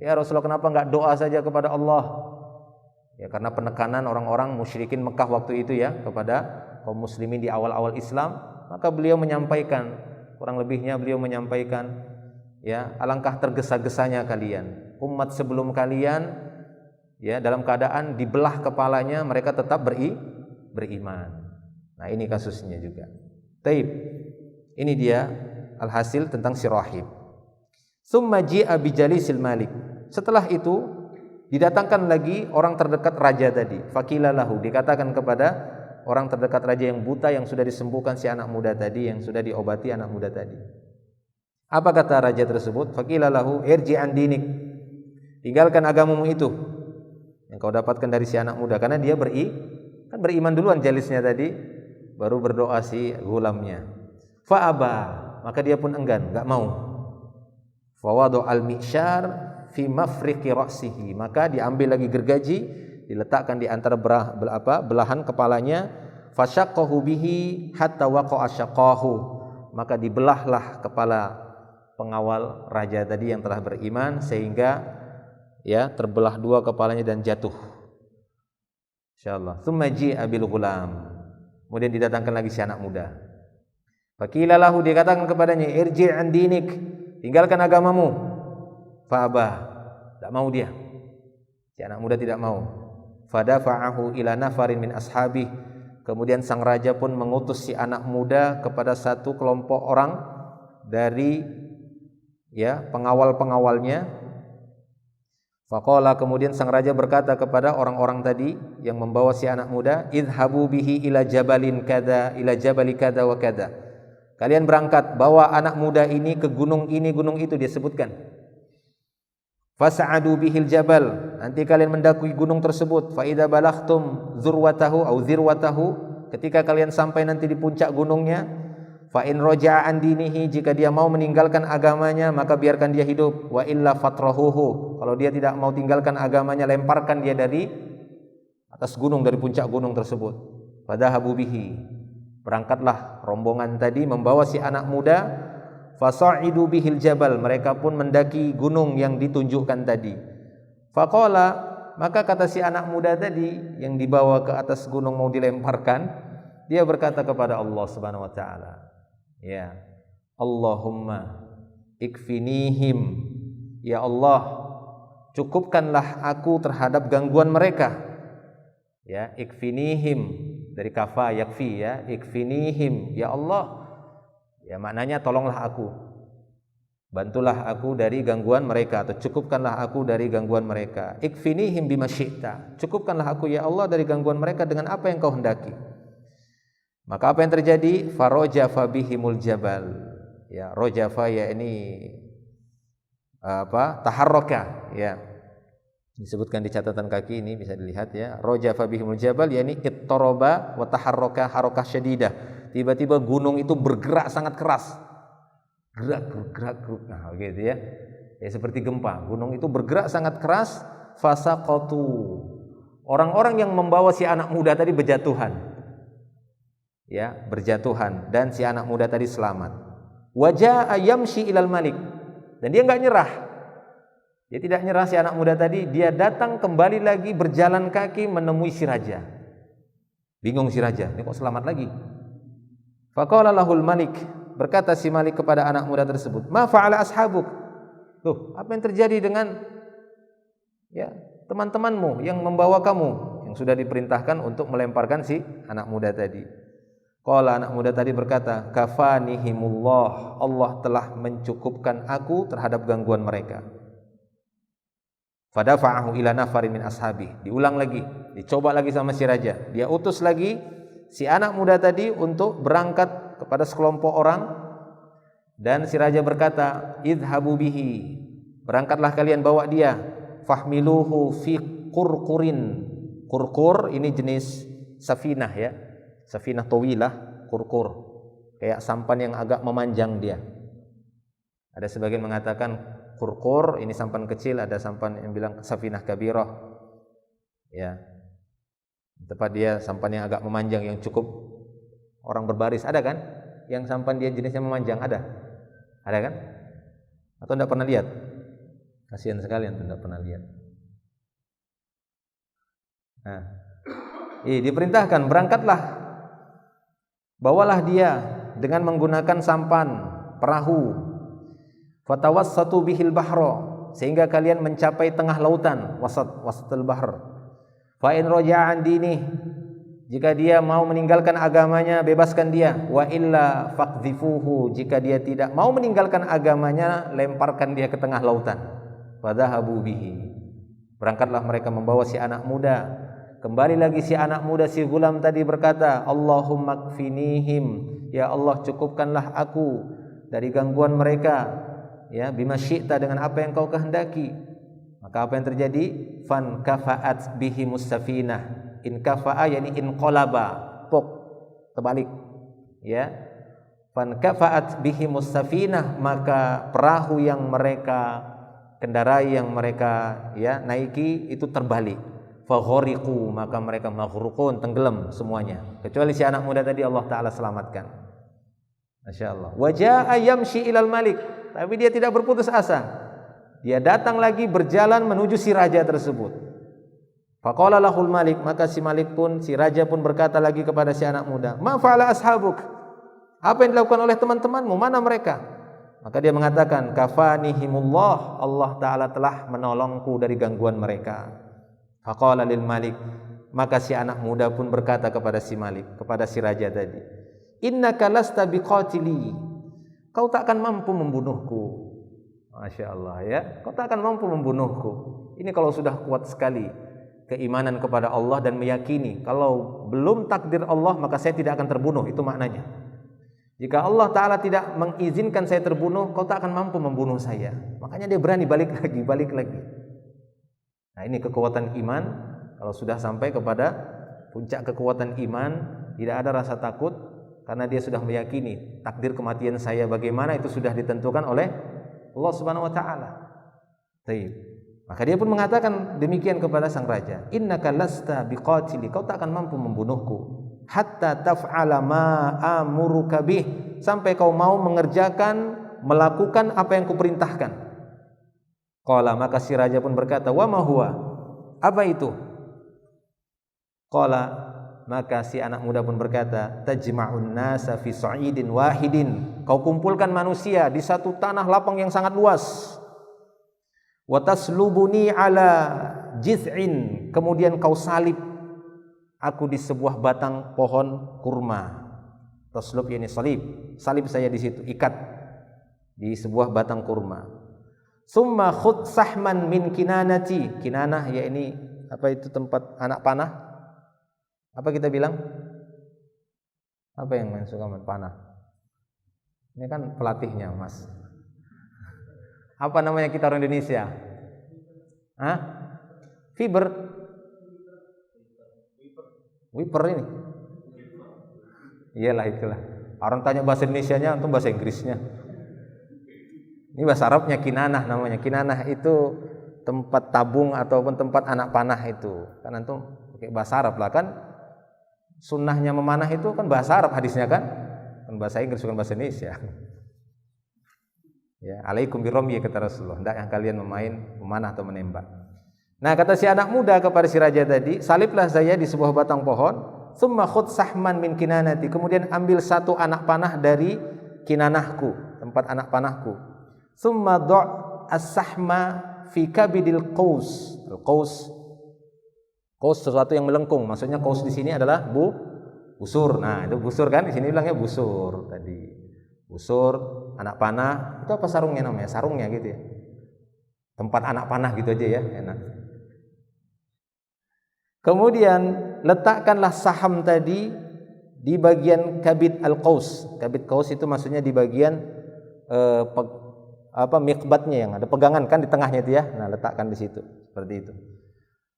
S1: ya Rasulullah, kenapa gak doa saja kepada Allah? Ya, karena penekanan orang-orang musyrikin Mekah waktu itu ya kepada kaum muslimin di awal-awal Islam, maka beliau menyampaikan, kurang lebihnya beliau menyampaikan, ya, alangkah tergesa-gesanya kalian, umat sebelum kalian, ya, dalam keadaan dibelah kepalanya mereka tetap beriman. Nah, ini kasusnya juga. Taib. Ini dia alhasil tentang si rahib. Tsumma ji'a bijalisil malik. Setelah itu didatangkan lagi orang terdekat raja tadi. Faqila lahu, dikatakan kepada orang terdekat raja yang buta, yang sudah disembuhkan si anak muda tadi, yang sudah diobati anak muda tadi. Apa kata raja tersebut? Faqila lahu irji' an dinik. Tinggalkan agamamu itu yang kau dapatkan dari si anak muda, karena dia beriman duluan jalisnya tadi, baru berdoa si gulamnya. Fa aba, maka dia pun enggan, enggak mau. Fa wadu al-mi'syar fi mafriqi ra'sihi, maka diambil lagi gergaji, diletakkan di antara belahan kepalanya, fasyaqqahu bihi hatta waqa'a syaqqahu, maka dibelahlah kepala pengawal raja tadi yang telah beriman sehingga ya terbelah dua kepalanya dan jatuh. Insyaallah. Tsumma ji'a bil ghulam, kemudian didatangkan lagi si anak muda. Faqila lahu, dikatakan kepadanya, irji' an dinik, tinggalkan agamamu. Fa'abah, tak mau dia. Si anak muda tidak mau. Fadafa'ahu ila nafarin min ashabih, kemudian sang raja pun mengutus si anak muda kepada satu kelompok orang dari ya pengawal-pengawalnya. Faqala, kemudian sang raja berkata kepada orang-orang tadi yang membawa si anak muda, idhabu bihi ila jabalin kada, ila jabali kada wa kada. Kalian berangkat, bawa anak muda ini ke gunung ini, gunung itu, dia sebutkan. Fas'adu bihil jabal, nanti kalian mendaki gunung tersebut. Fa idza balaghtum zurwatahu au zirwatahu, ketika kalian sampai nanti di puncak gunungnya, fa in raja'a an dinihi, jika dia mau meninggalkan agamanya maka biarkan dia hidup. Wa illa fatrahuhu, kalau dia tidak mau tinggalkan agamanya, lemparkan dia dari atas gunung, dari puncak gunung tersebut. Fadhahabu bihi, berangkatlah rombongan tadi membawa si anak muda. Fasa'idu bihil jabal, mereka pun mendaki gunung yang ditunjukkan tadi. Faqala, maka kata si anak muda tadi yang dibawa ke atas gunung mau dilemparkan, dia berkata kepada Allah Subhanahu wa taala, ya Allahumma ikfinihim, ya Allah cukupkanlah aku terhadap gangguan mereka. Ya, ikfinihim dari kafa yakfi, ya, ikfinihim, ya Allah, ya maknanya tolonglah aku, bantulah aku dari gangguan mereka, atau cukupkanlah aku dari gangguan mereka. Ikfinihim bima syi'ta, cukupkanlah aku ya Allah dari gangguan mereka dengan apa yang kau hendaki. Maka apa yang terjadi? Farojafa bihimul jabal, ya rojafa, ya ini taharraka, ya disebutkan di catatan kaki ini, bisa dilihat ya, rojafa bihimul jabal, yakni ittoroba wa taharraka harakah syadidah. Tiba-tiba gunung itu bergerak sangat keras, gerak, nah gitu ya. Ya seperti gempa, gunung itu bergerak sangat keras. Fasaqatu, orang-orang yang membawa si anak muda tadi berjatuhan, ya berjatuhan, dan si anak muda tadi selamat. Wajaa yamshi ilal malik, dan dia nggak nyerah, dia tidak nyerah si anak muda tadi. Dia datang kembali lagi berjalan kaki menemui si raja. Bingung si raja, ini kok selamat lagi. Faqala lahul malik, berkata si malik kepada anak muda tersebut, ma fa'ala ashabuk, tuh apa yang terjadi dengan ya teman-temanmu yang membawa kamu, yang sudah diperintahkan untuk melemparkan si anak muda tadi. Qala, anak muda tadi berkata, kafanihimullah, Allah telah mencukupkan aku terhadap gangguan mereka. Fadafa'ahu ila nafarin min ashabi, diulang lagi, dicoba lagi sama si raja. Dia utus lagi si anak muda tadi untuk berangkat kepada sekelompok orang, dan si raja berkata, idhabu bihi, berangkatlah kalian bawa dia, fahmiluhu fi qurqurin. Qurqur ini jenis safinah, ya, safinah tawilah, qurqur kayak sampan yang agak memanjang dia, Ada sebagian mengatakan qurqur, ini sampan kecil, ada sampan yang bilang safinah kabirah. Ya. Tepat dia sampan yang agak memanjang yang cukup orang berbaris, ada kan? Yang sampan dia jenisnya memanjang, ada? Ada kan? Atau enggak pernah lihat? Kasihan sekali yang tidak pernah lihat. Nah, diperintahkan berangkatlah, bawalah dia dengan menggunakan sampan perahu, fatawassatu bihil bahra, sehingga kalian mencapai tengah lautan, wasatul bahr. Fa in raja'an dinih, jika dia mau meninggalkan agamanya, bebaskan dia. Wa illa faqdhifuhu, jika dia tidak mau meninggalkan agamanya, lemparkan dia ke tengah lautan. Fadhahabu bihi, berangkatlah mereka membawa si anak muda. Kembali lagi si anak muda, si gulam tadi berkata, Allahumma kfinihim, ya Allah cukupkanlah aku dari gangguan mereka, ya bima syi'ta, dengan apa yang kau kehendaki. Maka apa yang terjadi? Fan kafa'at bihi mustafinah. In kafa'a yani in qalaba, pok, terbalik, ya. Fan kafa'at bihi mustafinah, maka perahu yang mereka kendarai, yang mereka ya naiki itu terbalik. Faghariqu, maka mereka maghruqun, tenggelam semuanya, kecuali si anak muda tadi Allah Ta'ala selamatkan. Masya Allah. Waja'a yamshi ilal malik, tapi dia tidak berputus asa, dia datang lagi berjalan menuju si raja tersebut. Faqala lahul malik, maka si malik pun, si raja pun berkata lagi kepada si anak muda, ma fa'ala ashabuk, apa yang dilakukan oleh teman-temanmu, mana mereka? Maka dia mengatakan, kafanihimullah, Allah Ta'ala telah menolongku dari gangguan mereka. Faqala lil malik, maka si anak muda pun berkata kepada si malik, kepada si raja tadi, innaka lasta biqatili, kau tak akan mampu membunuhku. Masya Allah, ya, kau tak akan mampu membunuhku. Ini kalau sudah kuat sekali keimanan kepada Allah dan meyakini kalau belum takdir Allah maka saya tidak akan terbunuh, itu maknanya. Jika Allah Ta'ala tidak mengizinkan saya terbunuh, kau tak akan mampu membunuh saya. Makanya dia berani balik lagi. Nah, ini kekuatan iman. Kalau sudah sampai kepada puncak kekuatan iman, tidak ada rasa takut, karena dia sudah meyakini takdir kematian saya bagaimana itu sudah ditentukan oleh Allah Subhanahu wa Ta'ala. Maka dia pun mengatakan demikian kepada sang raja, innaka lasta biqatili, kau tak akan mampu membunuhku, hatta taf'ala ma amuruka bih, sampai kau mau mengerjakan, melakukan apa yang kuperintahkan. Qala, maka si raja pun berkata, wa ma huwa, apa itu? Qala, maka si anak muda pun berkata, tajma'un nasa fi sa'idin wahidin, kau kumpulkan manusia di satu tanah lapang yang sangat luas. Wa taslubuni ala jiz'in, kemudian kau salib aku di sebuah batang pohon kurma. Taslub yani salib saya di situ, ikat di sebuah batang kurma. Summa khud sahman min kinanati, kinanah ya ini apa itu, tempat anak panah. Apa kita bilang? Apa yang main suka main panah? Ini kan pelatihnya, Mas. Apa namanya kita orang Indonesia? Hah? Fiber. Wiper ini. Iyalah itulah. Orang tanya bahasa Indonesianya, antum bahasa Inggrisnya. Ini bahasa Arabnya kinanah namanya. Kinanah itu tempat tabung ataupun tempat anak panah itu. Kan antum pakai bahasa Arab lah kan. Sunnahnya memanah itu kan bahasa Arab hadisnya kan. Kan bahasa Inggris bukan bahasa Indonesia. Ya, alaikum biromyi kata Rasulullah, hendak yang kalian memanah atau menembak. Nah, kata si anak muda kepada si raja tadi, saliblah saya di sebuah batang pohon, summa khud sahman min kinanati, kemudian ambil satu anak panah dari kinanahku, tempat anak panahku. Summa do' as-sahma fi kabidil qaus. Qaus sesuatu yang melengkung, maksudnya qaus di sini adalah busur. Nah, itu busur kan, di sini bilangnya busur tadi. Busur, anak panah, itu apa sarungnya namanya? Sarungnya gitu ya. Tempat anak panah gitu aja ya, enak. Kemudian letakkanlah saham tadi di bagian kabid al-qaus. Kabid qaus itu maksudnya di bagian miqbatnya yang ada pegangan kan di tengahnya itu ya. Nah, letakkan di situ seperti itu.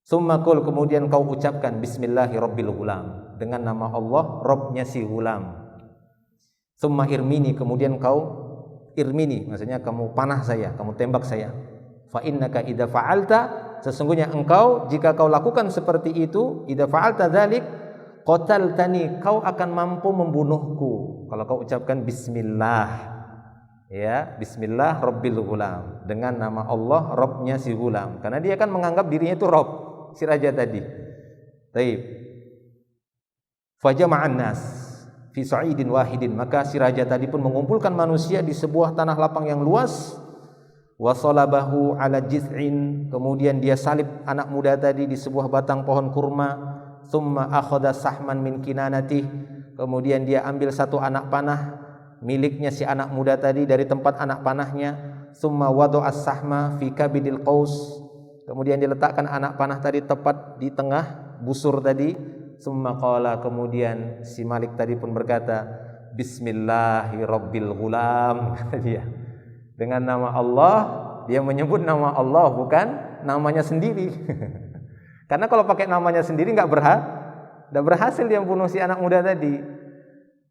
S1: Summa qul, kemudian kau ucapkan bismillahirabbil ghulam, dengan nama Allah Rabbnya si ghulam. Summa irmini, kemudian kau irmini, maksudnya kamu panah saya, kamu tembak saya. Fa innaka idza fa'alta, sesungguhnya engkau jika kau lakukan seperti itu, idza fa'alta dzalik qataltani, kau akan mampu membunuhku. Kalau kau ucapkan bismillah, ya, bismillah rabbil ghulam, dengan nama Allah Rabbnya si ghulam, karena dia kan menganggap dirinya itu Rabb, si raja tadi. Baik. Fajama'an nas fi sa'idin wahidin, maka si raja tadi pun mengumpulkan manusia di sebuah tanah lapang yang luas. Wa salabahu ala jiz'in, kemudian dia salib anak muda tadi di sebuah batang pohon kurma. Thumma akhadha sahman min kinanatih, kemudian dia ambil satu anak panah miliknya si anak muda tadi dari tempat anak panahnya. Thumma wada'a as-sahma fi kabidil qaus, kemudian diletakkan anak panah tadi tepat di tengah busur tadi. Thumma qala, kemudian si Malik tadi pun berkata, bismillahi rabbil ghulam, kata dia. Dengan nama Allah, dia menyebut nama Allah, bukan namanya sendiri. Karena kalau pakai namanya sendiri nggak berhasil dia membunuh si anak muda tadi.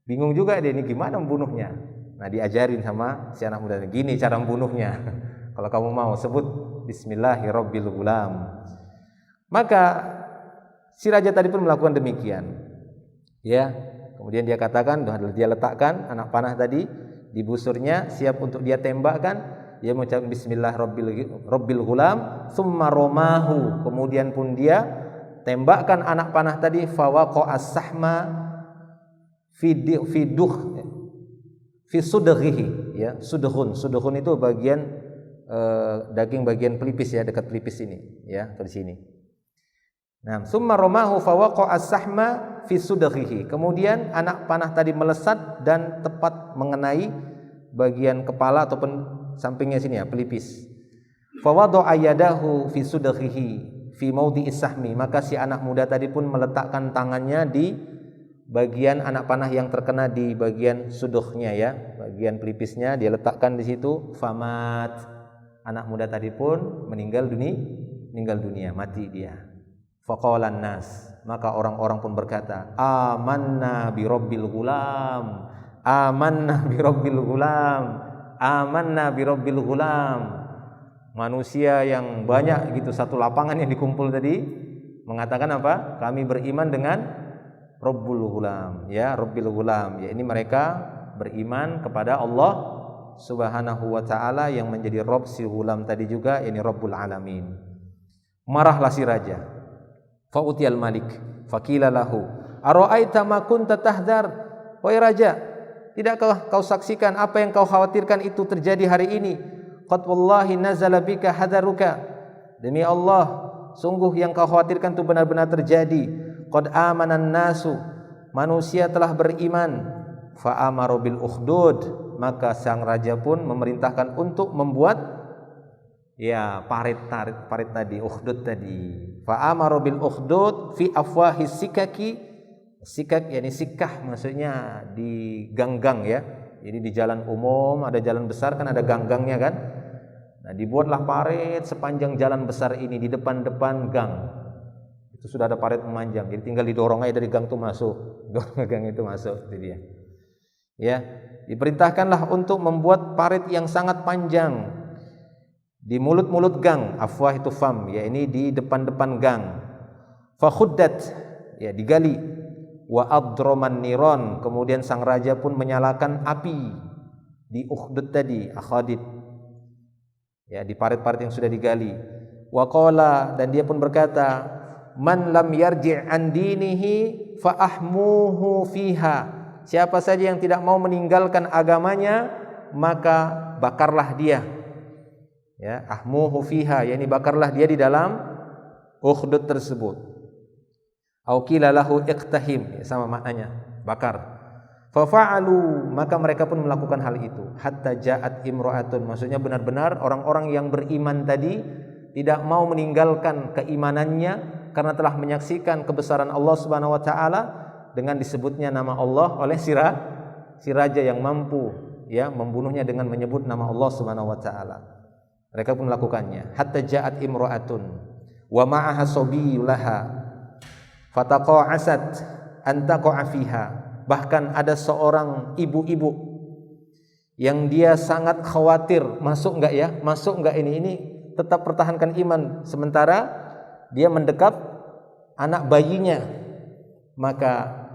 S1: Bingung juga dia, ini gimana membunuhnya. Nah, diajarin sama si anak muda, gini cara membunuhnya. Kalau kamu mau sebut bismillahirabbil ghulam. Maka si raja tadi pun melakukan demikian. Ya, kemudian dia katakan, dia letakkan anak panah tadi di busurnya, siap untuk dia tembakkan. Dia mengucapkan bismillahirabbil ghulam, tsumma romahu, kemudian pun dia tembakkan anak panah tadi. Fawaqa as-sahma fi sudghihi, ya, sudghun itu bagian daging bagian pelipis, ya, dekat pelipis ini, ya, di sini. Nah, summa romahu fawaqa as-sahma fi sudghihi, kemudian anak panah tadi melesat dan tepat mengenai bagian kepala ataupun sampingnya sini, ya, pelipis. Fa wada'a yadahu fi sudghihi fi mawdi'is sahmi, maka si anak muda tadi pun meletakkan tangannya di bagian anak panah yang terkena di bagian sudghnya, ya, bagian pelipisnya, dia letakkan di situ. Famat, anak muda tadi pun meninggal dunia, mati dia. Faqalan nas, maka orang-orang pun berkata, amanna bi rabbil ghulam, amanna bi rabbil ghulam, amanna bi rabbil ghulam. Manusia yang banyak gitu, satu lapangan yang dikumpul tadi mengatakan apa? Kami beriman dengan Rabbul Ghulam, ya, Rabbil Ghulam. Ya, ini mereka beriman kepada Allah Subhanahu wa taala yang menjadi Rabb si Ghulam tadi juga, ini Rabbul Alamin. Marahlah si raja. Fa utiyal malik faqila lahu ara'aita ma kunta tahdhar, wahai raja, tidakkah kau saksikan apa yang kau khawatirkan itu terjadi hari ini? Qad wallahi nazala bika hadaruka, demi Allah, sungguh yang kau khawatirkan itu benar-benar terjadi. Qad amanan nasu, manusia telah beriman. Fa amaru bil ukhdud, maka sang raja pun memerintahkan untuk membuat, ya, parit tadi, ukhdud tadi. Fa amaru bil ukhdud fi afwahis sikaki, sikak yakni sikah, maksudnya di gang-gang, ya. Jadi di jalan umum, ada jalan besar kan ada gang-gangnya kan. Nah, dibuatlah parit sepanjang jalan besar ini di depan-depan gang. Itu sudah ada parit memanjang. Jadi tinggal didorong aja dari gang itu masuk. Dorong gang itu masuk, itu dia. Ya, diperintahkanlah untuk membuat parit yang sangat panjang di mulut-mulut gang. Afwah itu fam, ya, ini di depan-depan gang. Fa khuddat, ya, digali. Wa adroman niron, kemudian sang raja pun menyalakan api di ukhdud tadi, akhadid, ya, di parit-parit yang sudah digali. Wa qala, dan dia pun berkata, man lam yarji' an dinihi fa ahmuhu fiha, siapa saja yang tidak mau meninggalkan agamanya maka bakarlah dia, ya, ahmuhu fiha, yakni bakarlah dia di dalam ukhdud tersebut. Au qila lahu iqtahim, sama maknanya, bakar. Fa fa'alu, maka mereka pun melakukan hal itu. Hatta ja'at imra'atun, maksudnya benar-benar orang-orang yang beriman tadi tidak mau meninggalkan keimanannya karena telah menyaksikan kebesaran Allah Subhanahu wa taala dengan disebutnya nama Allah oleh si raja yang mampu, ya, membunuhnya dengan menyebut nama Allah Subhanahu wa taala. Mereka pun melakukannya. Hatta ja'at imra'atun wa ma'aha sabiyulaha fataqa'asat an taqa'a fiha, bahkan ada seorang ibu-ibu yang dia sangat khawatir masuk enggak ya, masuk enggak ini tetap pertahankan iman, sementara dia mendekap anak bayinya. Maka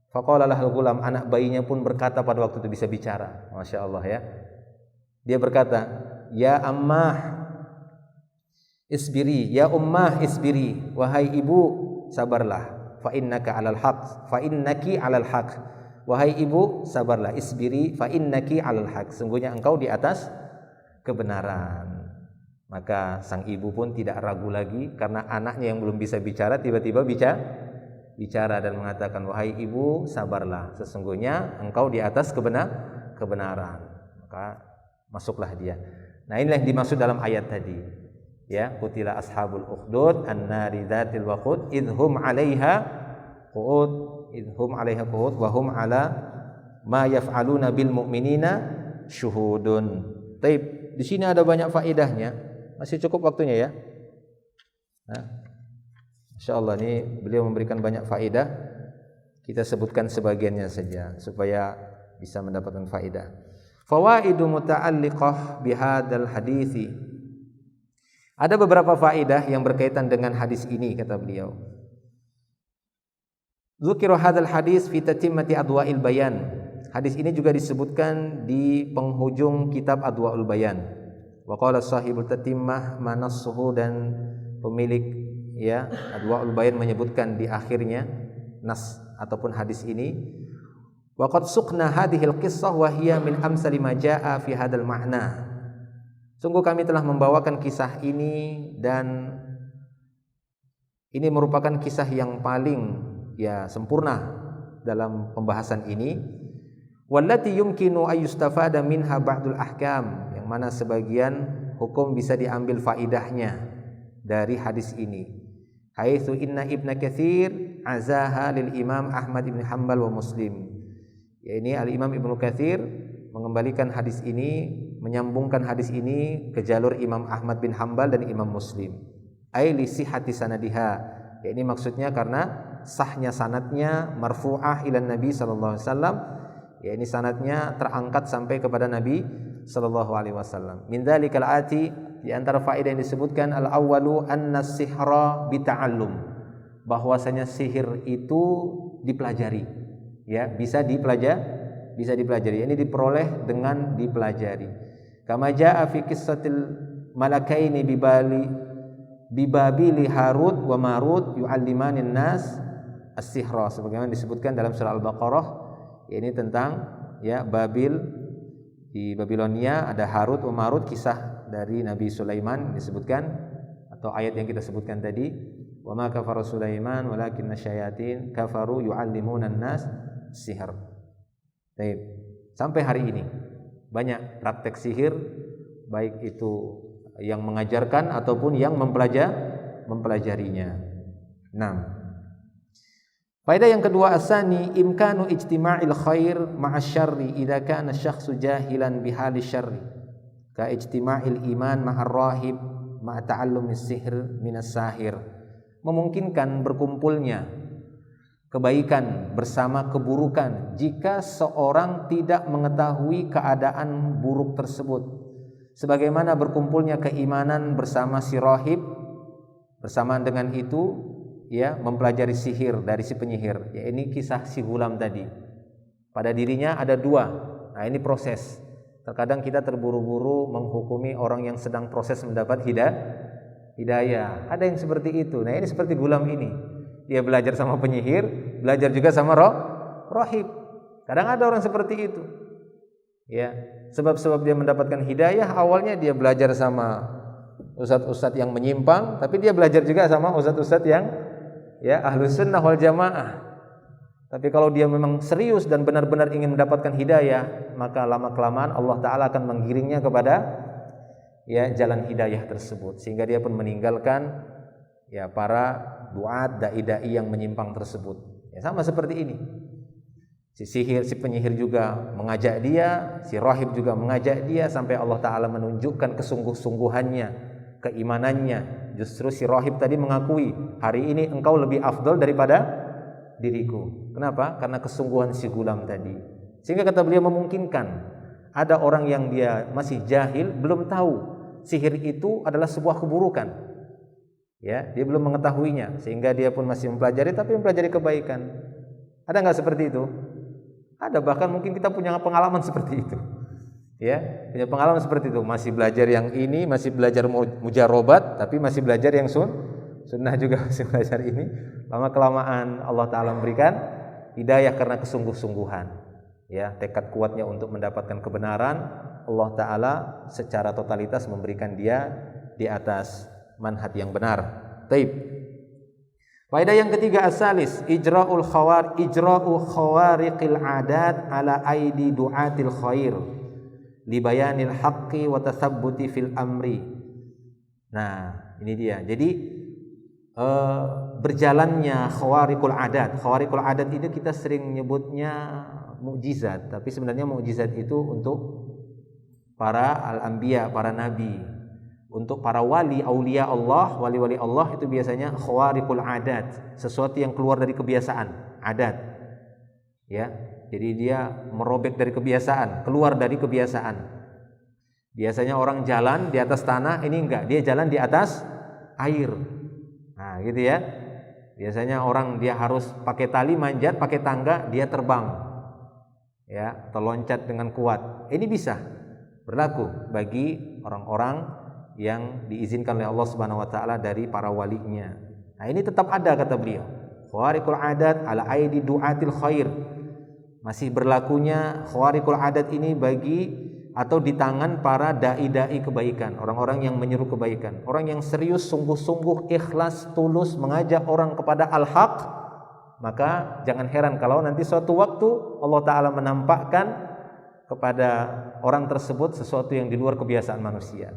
S1: faqala lahul ghulam, anak bayinya pun berkata pada waktu itu, bisa bicara, Masya Allah ya. Dia berkata, ya ammah isbiri, ya ummah isbiri, wahai ibu sabarlah, fa innaka 'alal haq, fa innaki 'alal haq. Wahai ibu sabarlah, isbiri fa innaki 'alal haq, sungguhnya engkau di atas kebenaran. Maka sang ibu pun tidak ragu lagi, karena anaknya yang belum bisa bicara tiba-tiba bicara dan mengatakan, wahai ibu sabarlah, sesungguhnya engkau di atas kebenaran. Maka masuklah dia. Nah, inilah yang dimaksud dalam ayat tadi. Ya, qutila ashabul ukhdud an-nari dzatil waqud idhum 'alaiha qu'ud wa hum 'ala ma yaf'aluna bil mu'minina syuhudun. Taib, di sini ada banyak faedahnya. Masih cukup waktunya ya? Nah, insyaallah ini beliau memberikan banyak faedah. Kita sebutkan sebagiannya saja supaya bisa mendapatkan faedah. Fawaidu muta'alliqah bihadzal hadithi. Ada beberapa faedah yang berkaitan dengan hadis ini, kata beliau. Dzukira hadzal hadis fi tatimmati adwa'il bayan. Hadis ini juga disebutkan di penghujung kitab Adwa'ul Bayan. Wa qala sahibul tatimmah manassuhu, dan pemilik ya Adwa'ul Bayan menyebutkan di akhirnya nas ataupun hadis ini, wa qad suqna hadhil qissah wa hiya min amsali ma jaa fi hadzal ma'na. Sungguh kami telah membawakan kisah ini, dan ini merupakan kisah yang paling ya sempurna dalam pembahasan ini. Wallati yumkinu ayyustafada minha ba'dul ahkam, yang mana sebagian hukum bisa diambil faidahnya dari hadis ini. Haitsu inna Ibnu Katsir azaha lil Imam Ahmad bin Hanbal wa Muslim. Ya, ini Al-Imam Ibnu Katsir mengembalikan hadis ini, menyambungkan hadis ini ke jalur Imam Ahmad bin Hanbal dan Imam Muslim. Ai li sihhati sanadiha. Ya, ini maksudnya karena sahnya sanadnya marfu'ah ila Nabi sallallahu alaihi wasallam. Ya, ini sanadnya terangkat sampai kepada Nabi sallallahu alaihi wasallam. Min dzalikal ati, di antara faedah yang disebutkan, al-awwalu anna sihra bita'allum, bahwasanya sihir itu dipelajari. Ya, bisa dipelajari. Ini diperoleh dengan dipelajari. Kama jaa fi qissatil malakaini bibabili Harut wa Marut yu'allimanin nas as-sihra, sebagaimana disebutkan dalam surah Al-Baqarah. Ini tentang ya Babil, di Babilonia ada Harut wa Marut, kisah dari Nabi Sulaiman disebutkan, atau ayat yang kita sebutkan tadi, wa ma kafara Sulaiman walakinna syayatin kafaru yu'allimunan nas sihr. Baik, sampai hari ini banyak praktek sihir, baik itu yang mengajarkan ataupun yang mempelajarinya. 6. Faedah yang kedua, asani imkanu ijtima'il khair ma'asyarri idza kana syakhsu jahilan bihali syarri ka ijtima'il iman ma'ar rahib ma'a ta'allumis sihr minas sahir. Memungkinkan berkumpulnya kebaikan bersama keburukan jika seorang tidak mengetahui keadaan buruk tersebut, sebagaimana berkumpulnya keimanan bersama si rahib, bersamaan dengan itu ya mempelajari sihir dari si penyihir. Ya, ini kisah si gulam tadi. Pada dirinya ada 2. Nah, ini proses. Terkadang kita terburu-buru menghukumi orang yang sedang proses mendapat hidayah. Ada yang seperti itu. Nah, ini seperti gulam ini. Dia belajar sama penyihir, belajar juga sama rahib. Kadang ada orang seperti itu. Ya, sebab-sebab dia mendapatkan hidayah awalnya dia belajar sama ustadz-ustadz yang menyimpang, tapi dia belajar juga sama ustadz-ustadz yang ya ahlus sunnah wal jamaah. Tapi kalau dia memang serius dan benar-benar ingin mendapatkan hidayah, maka lama-kelamaan Allah Ta'ala akan menggiringnya kepada ya jalan hidayah tersebut, sehingga dia pun meninggalkan ya para duat, dai-dai yang menyimpang tersebut. Ya, sama seperti ini. Si penyihir juga mengajak dia, si rahib juga mengajak dia, sampai Allah Ta'ala menunjukkan kesungguh-sungguhannya, keimanannya. Justru si rahib tadi mengakui, hari ini engkau lebih afdal daripada diriku. Kenapa? Karena kesungguhan si gulam tadi. Sehingga kata beliau memungkinkan Ada orang yang dia masih jahil, belum tahu sihir itu adalah sebuah keburukan. Ya, dia belum mengetahuinya sehingga dia pun masih mempelajari tapi mempelajari kebaikan. Ada enggak seperti itu? Ada, bahkan mungkin kita punya pengalaman seperti itu. Ya, punya pengalaman seperti itu, masih belajar yang ini, masih belajar mujarobat, tapi masih belajar yang sunnah juga masih belajar ini. Lama kelamaan Allah Ta'ala memberikan hidayah karena kesungguh-sungguhan. Ya, tekad kuatnya untuk mendapatkan kebenaran, Allah Ta'ala secara totalitas memberikan dia di atas manhaj yang benar. Taib. Faedah yang ketiga asalis, ijra'u khawariqil adat ala aidi du'atil khair libayanil haqqi wa tasabbuti fil amri. Nah, ini dia. Jadi berjalannya khawariqul adat. Khawariqul adat itu kita sering nyebutnya mukjizat, tapi sebenarnya mukjizat itu untuk para al-anbiya, para nabi. Untuk para wali aulia Allah, wali-wali Allah itu biasanya khawariqul adat, sesuatu yang keluar dari kebiasaan, adat. Ya. Jadi dia merobek dari kebiasaan, keluar dari kebiasaan. Biasanya orang jalan di atas tanah, ini enggak, dia jalan di atas air. Nah, gitu ya. Biasanya orang dia harus pakai tali manjat, pakai tangga, dia terbang. Ya, terloncat dengan kuat. Ini bisa berlaku bagi orang-orang yang diizinkan oleh Allah Subhanahu wa taala dari para walinya. Nah, ini tetap ada kata beliau. Khawariqul adat ala aidi du'atil khair. Masih berlakunya khawariqul adat ini bagi atau di tangan para dai-dai kebaikan, orang-orang yang menyeru kebaikan, orang yang serius, sungguh-sungguh, ikhlas, tulus mengajak orang kepada al-haq. Maka jangan heran kalau nanti suatu waktu Allah Ta'ala menampakkan kepada orang tersebut sesuatu yang di luar kebiasaan manusia.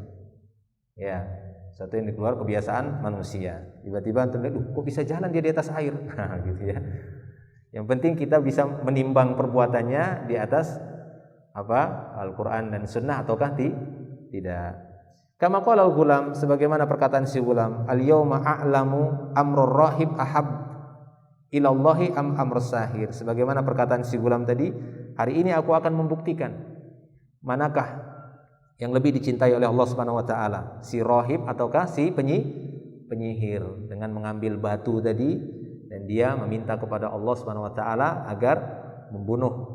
S1: Ya, sesuatu yang di luar kebiasaan manusia. Tiba-tiba kok bisa jalan dia di atas air? Nah, gitu ya. Yang penting kita bisa menimbang perbuatannya di atas Al-Quran dan Sunnah ataukah tidak. Kama qala al-Ghulam, sebagaimana perkataan si Ghulam, al-yawma a'lamu amrur rahib ahab ilallahi am amr sahir. Sebagaimana perkataan si Ghulam tadi, hari ini aku akan membuktikan manakah yang lebih dicintai oleh Allah Subhanahu wa taala, si rahib ataukah si penyihir, dengan mengambil batu tadi dan dia meminta kepada Allah Subhanahu wa taala agar membunuh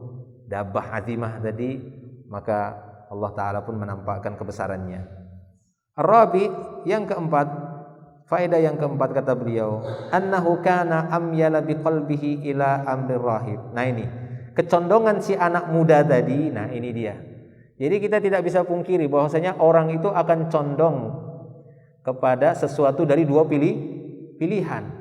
S1: dabbah azimah tadi, maka Allah Ta'ala pun menampakkan kebesarannya. Ar-Rabi, yang keempat, faedah yang keempat kata beliau, annahu kana amyala biqalbihi ila amrir rahib. Nah ini, kecondongan si anak muda tadi, nah ini dia. Jadi kita tidak bisa pungkiri bahwasanya orang itu akan condong kepada sesuatu dari dua pilihan.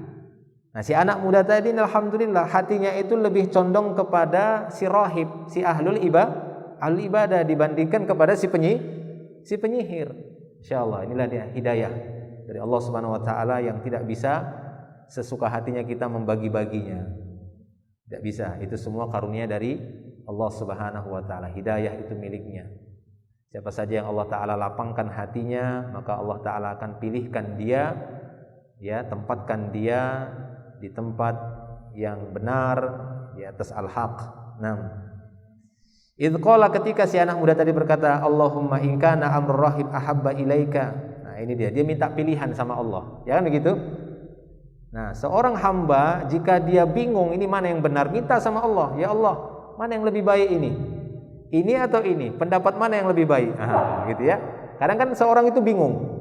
S1: Nah, si anak muda tadi alhamdulillah hatinya itu lebih condong kepada si rahib, si ahlul ibadah dibandingkan kepada si penyihir. Insyaallah inilah dia hidayah dari Allah Subhanahu wa taala yang tidak bisa sesuka hatinya kita membagi-baginya. Tidak bisa, itu semua karunia dari Allah Subhanahu wa taala. Hidayah itu miliknya. Siapa saja yang Allah taala lapangkan hatinya, maka Allah taala akan pilihkan dia, ya, tempatkan dia di tempat yang benar, di atas al-haq. Idz qala, ketika si anak muda tadi berkata, Allahumma in kana amrur rahib ahabba ilaika. Nah, ini dia minta pilihan sama Allah. Ya kan begitu? Nah, seorang hamba jika dia bingung ini mana yang benar, minta sama Allah, ya Allah, mana yang lebih baik ini? Ini atau ini? Pendapat mana yang lebih baik? Gitu ya. Kadang kan seorang itu bingung.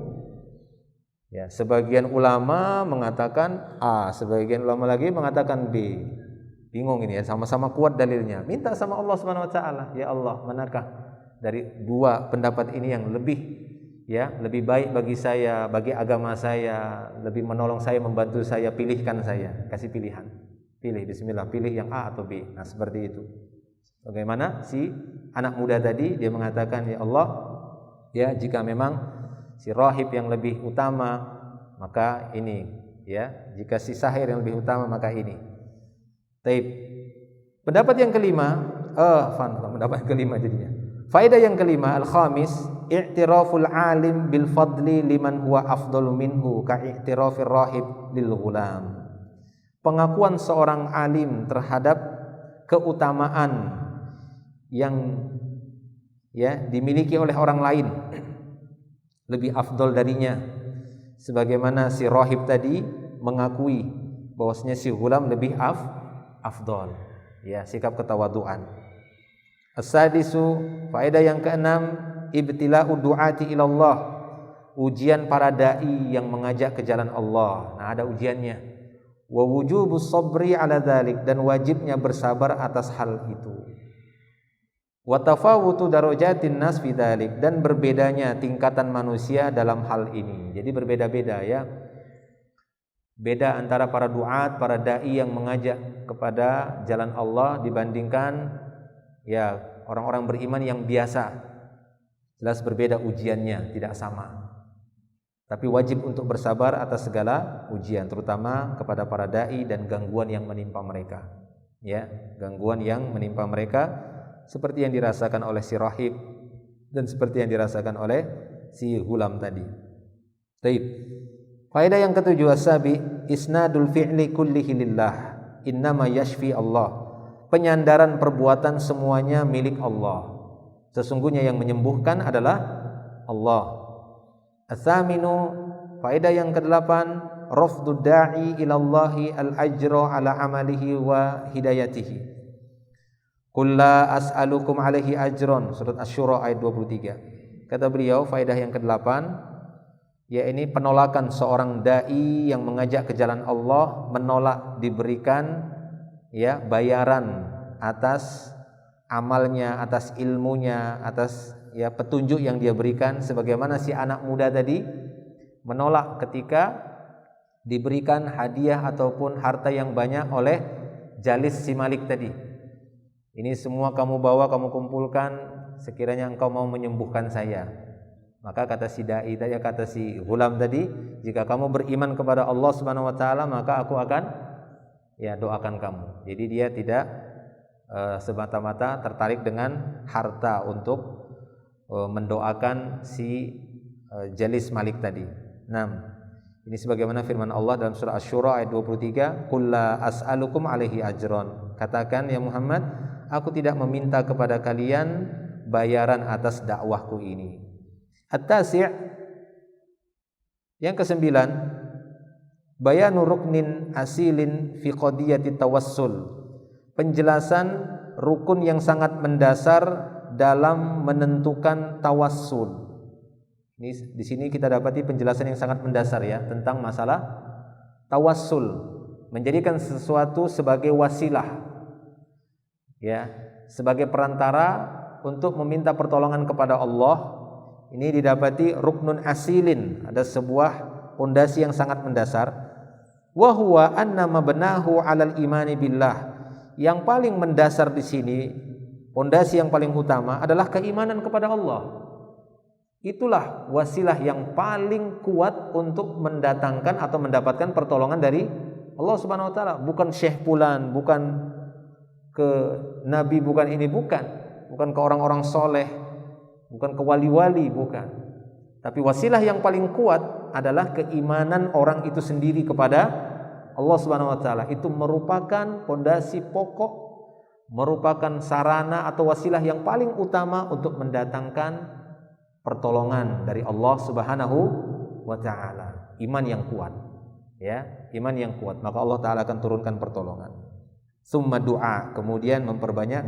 S1: Ya, sebagian ulama mengatakan A, sebagian ulama lagi mengatakan B. Bingung ini ya, sama-sama kuat dalilnya. Minta sama Allah Subhanahu wa taala, ya Allah, manakah dari dua pendapat ini yang lebih baik bagi saya, bagi agama saya, lebih menolong saya, membantu saya, pilihkan saya, kasih pilihan. Pilih, bismillah, pilih yang A atau B. Nah, seperti itu. Bagaimana si anak muda tadi, dia mengatakan, ya Allah, ya jika memang si rahib yang lebih utama, maka ini, ya. Jika si sahir yang lebih utama, maka ini. Taib. Pendapat yang kelima, pendapat yang kelima jadinya. Faedah yang kelima, al-khamis, i'tiraful alim bil fadli liman huwa afdalu minhu ka i'tirafir rahib lil ghulam. Pengakuan seorang alim terhadap keutamaan yang ya dimiliki oleh orang lain lebih afdol darinya, sebagaimana si rahib tadi mengakui bahwasanya si ghulam lebih afdol, ya, sikap ketawaduan. As-sadisu, faedah yang keenam, ibtila'u du'ati ilallah, ujian para dai yang mengajak ke jalan Allah. Nah, ada ujiannya. Wa wujubus sabri ala dzalik, dan wajibnya bersabar atas hal itu. Wa tafawutu darajatin nas fi dzalik, dan berbedanya tingkatan manusia dalam hal ini. Jadi berbeda-beda, ya. Beda antara para duat, para dai yang mengajak kepada jalan Allah dibandingkan ya orang-orang beriman yang biasa. Jelas berbeda ujiannya, tidak sama. Tapi wajib untuk bersabar atas segala ujian, terutama kepada para dai dan gangguan yang menimpa mereka. Ya, gangguan yang menimpa mereka seperti yang dirasakan oleh si rahib dan seperti yang dirasakan oleh si ghulam tadi. Baik. Faedah yang ketujuh, asabi, isnadul fi'li kullihi lillah, innama yashfi Allah. Penyandaran perbuatan semuanya milik Allah. Sesungguhnya yang menyembuhkan adalah Allah. Atsaminu, faedah yang kedelapan, rafdud da'i ilallahi al-ajra ala amalihi wa hidayatihi. Qul la as'alukum alaihi ajron, surat Asy-Syura ayat 23. Kata beliau, faedah yang kedelapan, ya ini penolakan seorang dai yang mengajak ke jalan Allah, menolak diberikan ya bayaran atas amalnya, atas ilmunya, atas ya petunjuk yang dia berikan, sebagaimana si anak muda tadi menolak ketika diberikan hadiah ataupun harta yang banyak oleh jalis si Malik tadi. Ini semua kamu bawa, kamu kumpulkan, sekiranya engkau mau menyembuhkan saya. Maka kata si dai tadi, kata si ghulam tadi, jika kamu beriman kepada Allah Subhanahu wa taala, maka aku akan ya doakan kamu. Jadi dia tidak semata-mata tertarik dengan harta untuk mendoakan si jalis Malik tadi. 6. Ini sebagaimana firman Allah dalam surah Asy-Syura ayat 23, "Qul la as'alukum alaihi ajron." Katakan ya Muhammad, aku tidak meminta kepada kalian bayaran atas dakwahku ini. At-tasi', yang kesembilan, bayanu ruknin asilin fi qadiyati tawassul. Penjelasan rukun yang sangat mendasar dalam menentukan tawassul. Ini di sini kita dapati penjelasan yang sangat mendasar ya tentang masalah tawassul, menjadikan sesuatu sebagai wasilah, ya, sebagai perantara untuk meminta pertolongan kepada Allah. Ini didapati ruknun asilin, ada sebuah pondasi yang sangat mendasar. Wa huwa anna mabnahu 'alal imani billah. Yang paling mendasar di sini, pondasi yang paling utama adalah keimanan kepada Allah. Itulah wasilah yang paling kuat untuk mendatangkan atau mendapatkan pertolongan dari Allah Subhanahu wa taala, bukan syekh fulan, bukan ke nabi, bukan ini, bukan ke orang-orang soleh, bukan ke wali-wali, bukan. Tapi wasilah yang paling kuat adalah keimanan orang itu sendiri kepada Allah Subhanahu wa taala. Itu merupakan pondasi pokok, merupakan sarana atau wasilah yang paling utama untuk mendatangkan pertolongan dari Allah Subhanahu wa taala. Iman yang kuat, ya, iman yang kuat, maka Allah taala akan turunkan pertolongan. Summa du'a, kemudian memperbanyak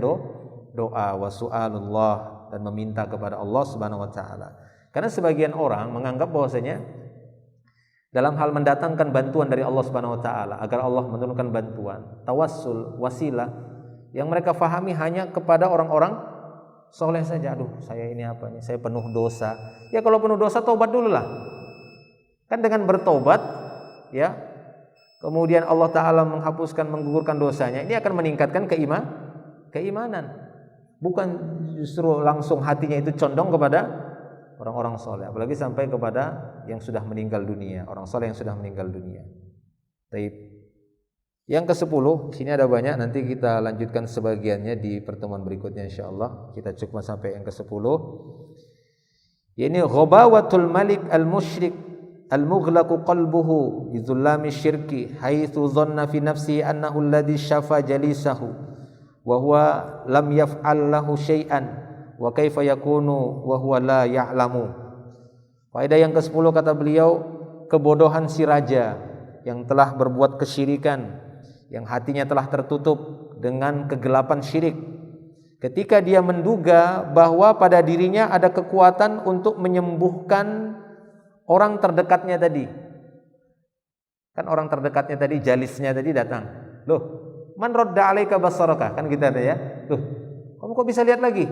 S1: doa wa su'alullah, dan meminta kepada Allah Subhanahu wa taala. Karena sebagian orang menganggap bahwasanya dalam hal mendatangkan bantuan dari Allah Subhanahu wa taala, agar Allah menurunkan bantuan, tawassul, wasilah, yang mereka fahami hanya kepada orang-orang soleh saja. Aduh, saya ini apa nih? Saya penuh dosa. Ya kalau penuh dosa tobat dulu lah. Kan dengan bertobat, ya, kemudian Allah taala menghapuskan, menggugurkan dosanya. Ini akan meningkatkan keimanan. Bukan justru langsung hatinya itu condong kepada orang-orang soleh, apalagi sampai kepada yang sudah meninggal dunia, orang soleh yang sudah meninggal dunia. Baik. Yang ke-10, sini ada banyak, nanti kita lanjutkan sebagiannya di pertemuan berikutnya insyaallah. Kita cukup sampai yang ke-10. Ini ghabawatul malik al-musyrik al-mughlaqu qalbuhu bi dhullami syirki haitsu dhanna fi nafsihi annahu alladhi syafa jalisahu wa huwa lam yaf'al lahu syai'an wa kaifa yakunu wa huwa la ya'lamu. Faedah yang ke-10 kata beliau, kebodohan si raja yang telah berbuat kesyirikan, yang hatinya telah tertutup dengan kegelapan syirik, ketika dia menduga bahwa pada dirinya ada kekuatan untuk menyembuhkan orang terdekatnya tadi. Kan orang terdekatnya tadi, jalisnya tadi datang. Loh, man radda alaika basaraka, kan kita ada ya. Loh, kamu kok bisa lihat lagi?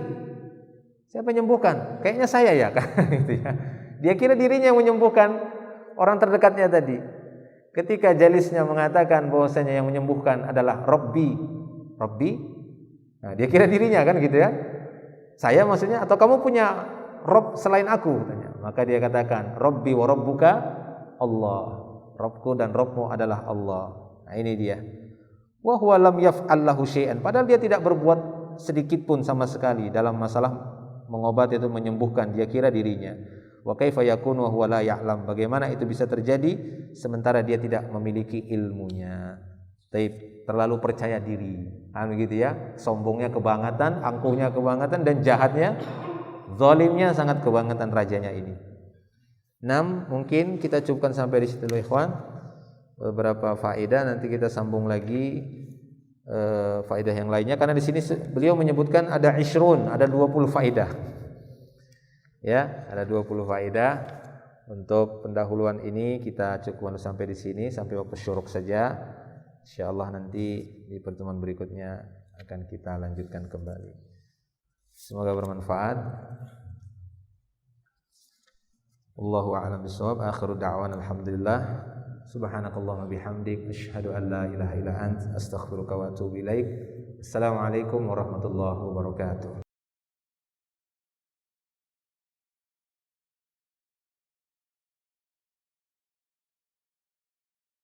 S1: Siapa menyembuhkan? Kayaknya saya ya, kan gitu ya. Dia kira dirinya yang menyembuhkan orang terdekatnya tadi. Ketika jalisnya mengatakan bahwasanya yang menyembuhkan adalah Rabbi. Nah, dia kira dirinya kan gitu ya. Saya maksudnya, atau kamu punya Rob selain aku? Tanya. Maka dia katakan, Rabbi wa Rabbuka Allah. Robku dan Robmu adalah Allah. Nah, ini dia. Wa huwa lam yaf'al lahu syai'an. Padahal dia tidak berbuat sedikit pun sama sekali dalam masalah mengobati itu, menyembuhkan. Dia kira dirinya. Wa kaifa yakunu wa huwa la ya'lam. Bagaimana itu bisa terjadi sementara dia tidak memiliki ilmunya? Terlalu percaya diri. Begitu ya. Sombongnya kebangetan, angkuhnya kebangetan, dan jahatnya, zalimnya sangat kebangetan rajanya ini. 6, mungkin kita cukupkan sampai di situ ikhwan. Beberapa faedah nanti kita sambung lagi faedah yang lainnya, karena di sini beliau menyebutkan ada 20 faedah. Ya, ada 20 faedah. Untuk pendahuluan ini kita cukupkan sampai di sini, sampai waktu syuruk saja. Insyaallah nanti di pertemuan berikutnya akan kita lanjutkan kembali. Semoga bermanfaat. Wallahu a'lam bishawab. Akhiru da'wana alhamdulillah. Subhanakallahumma bihamdik asyhadu an la ilaha illa ant astaghfiruka wa atubu ilaik. Assalamualaikum warahmatullahi wabarakatuh.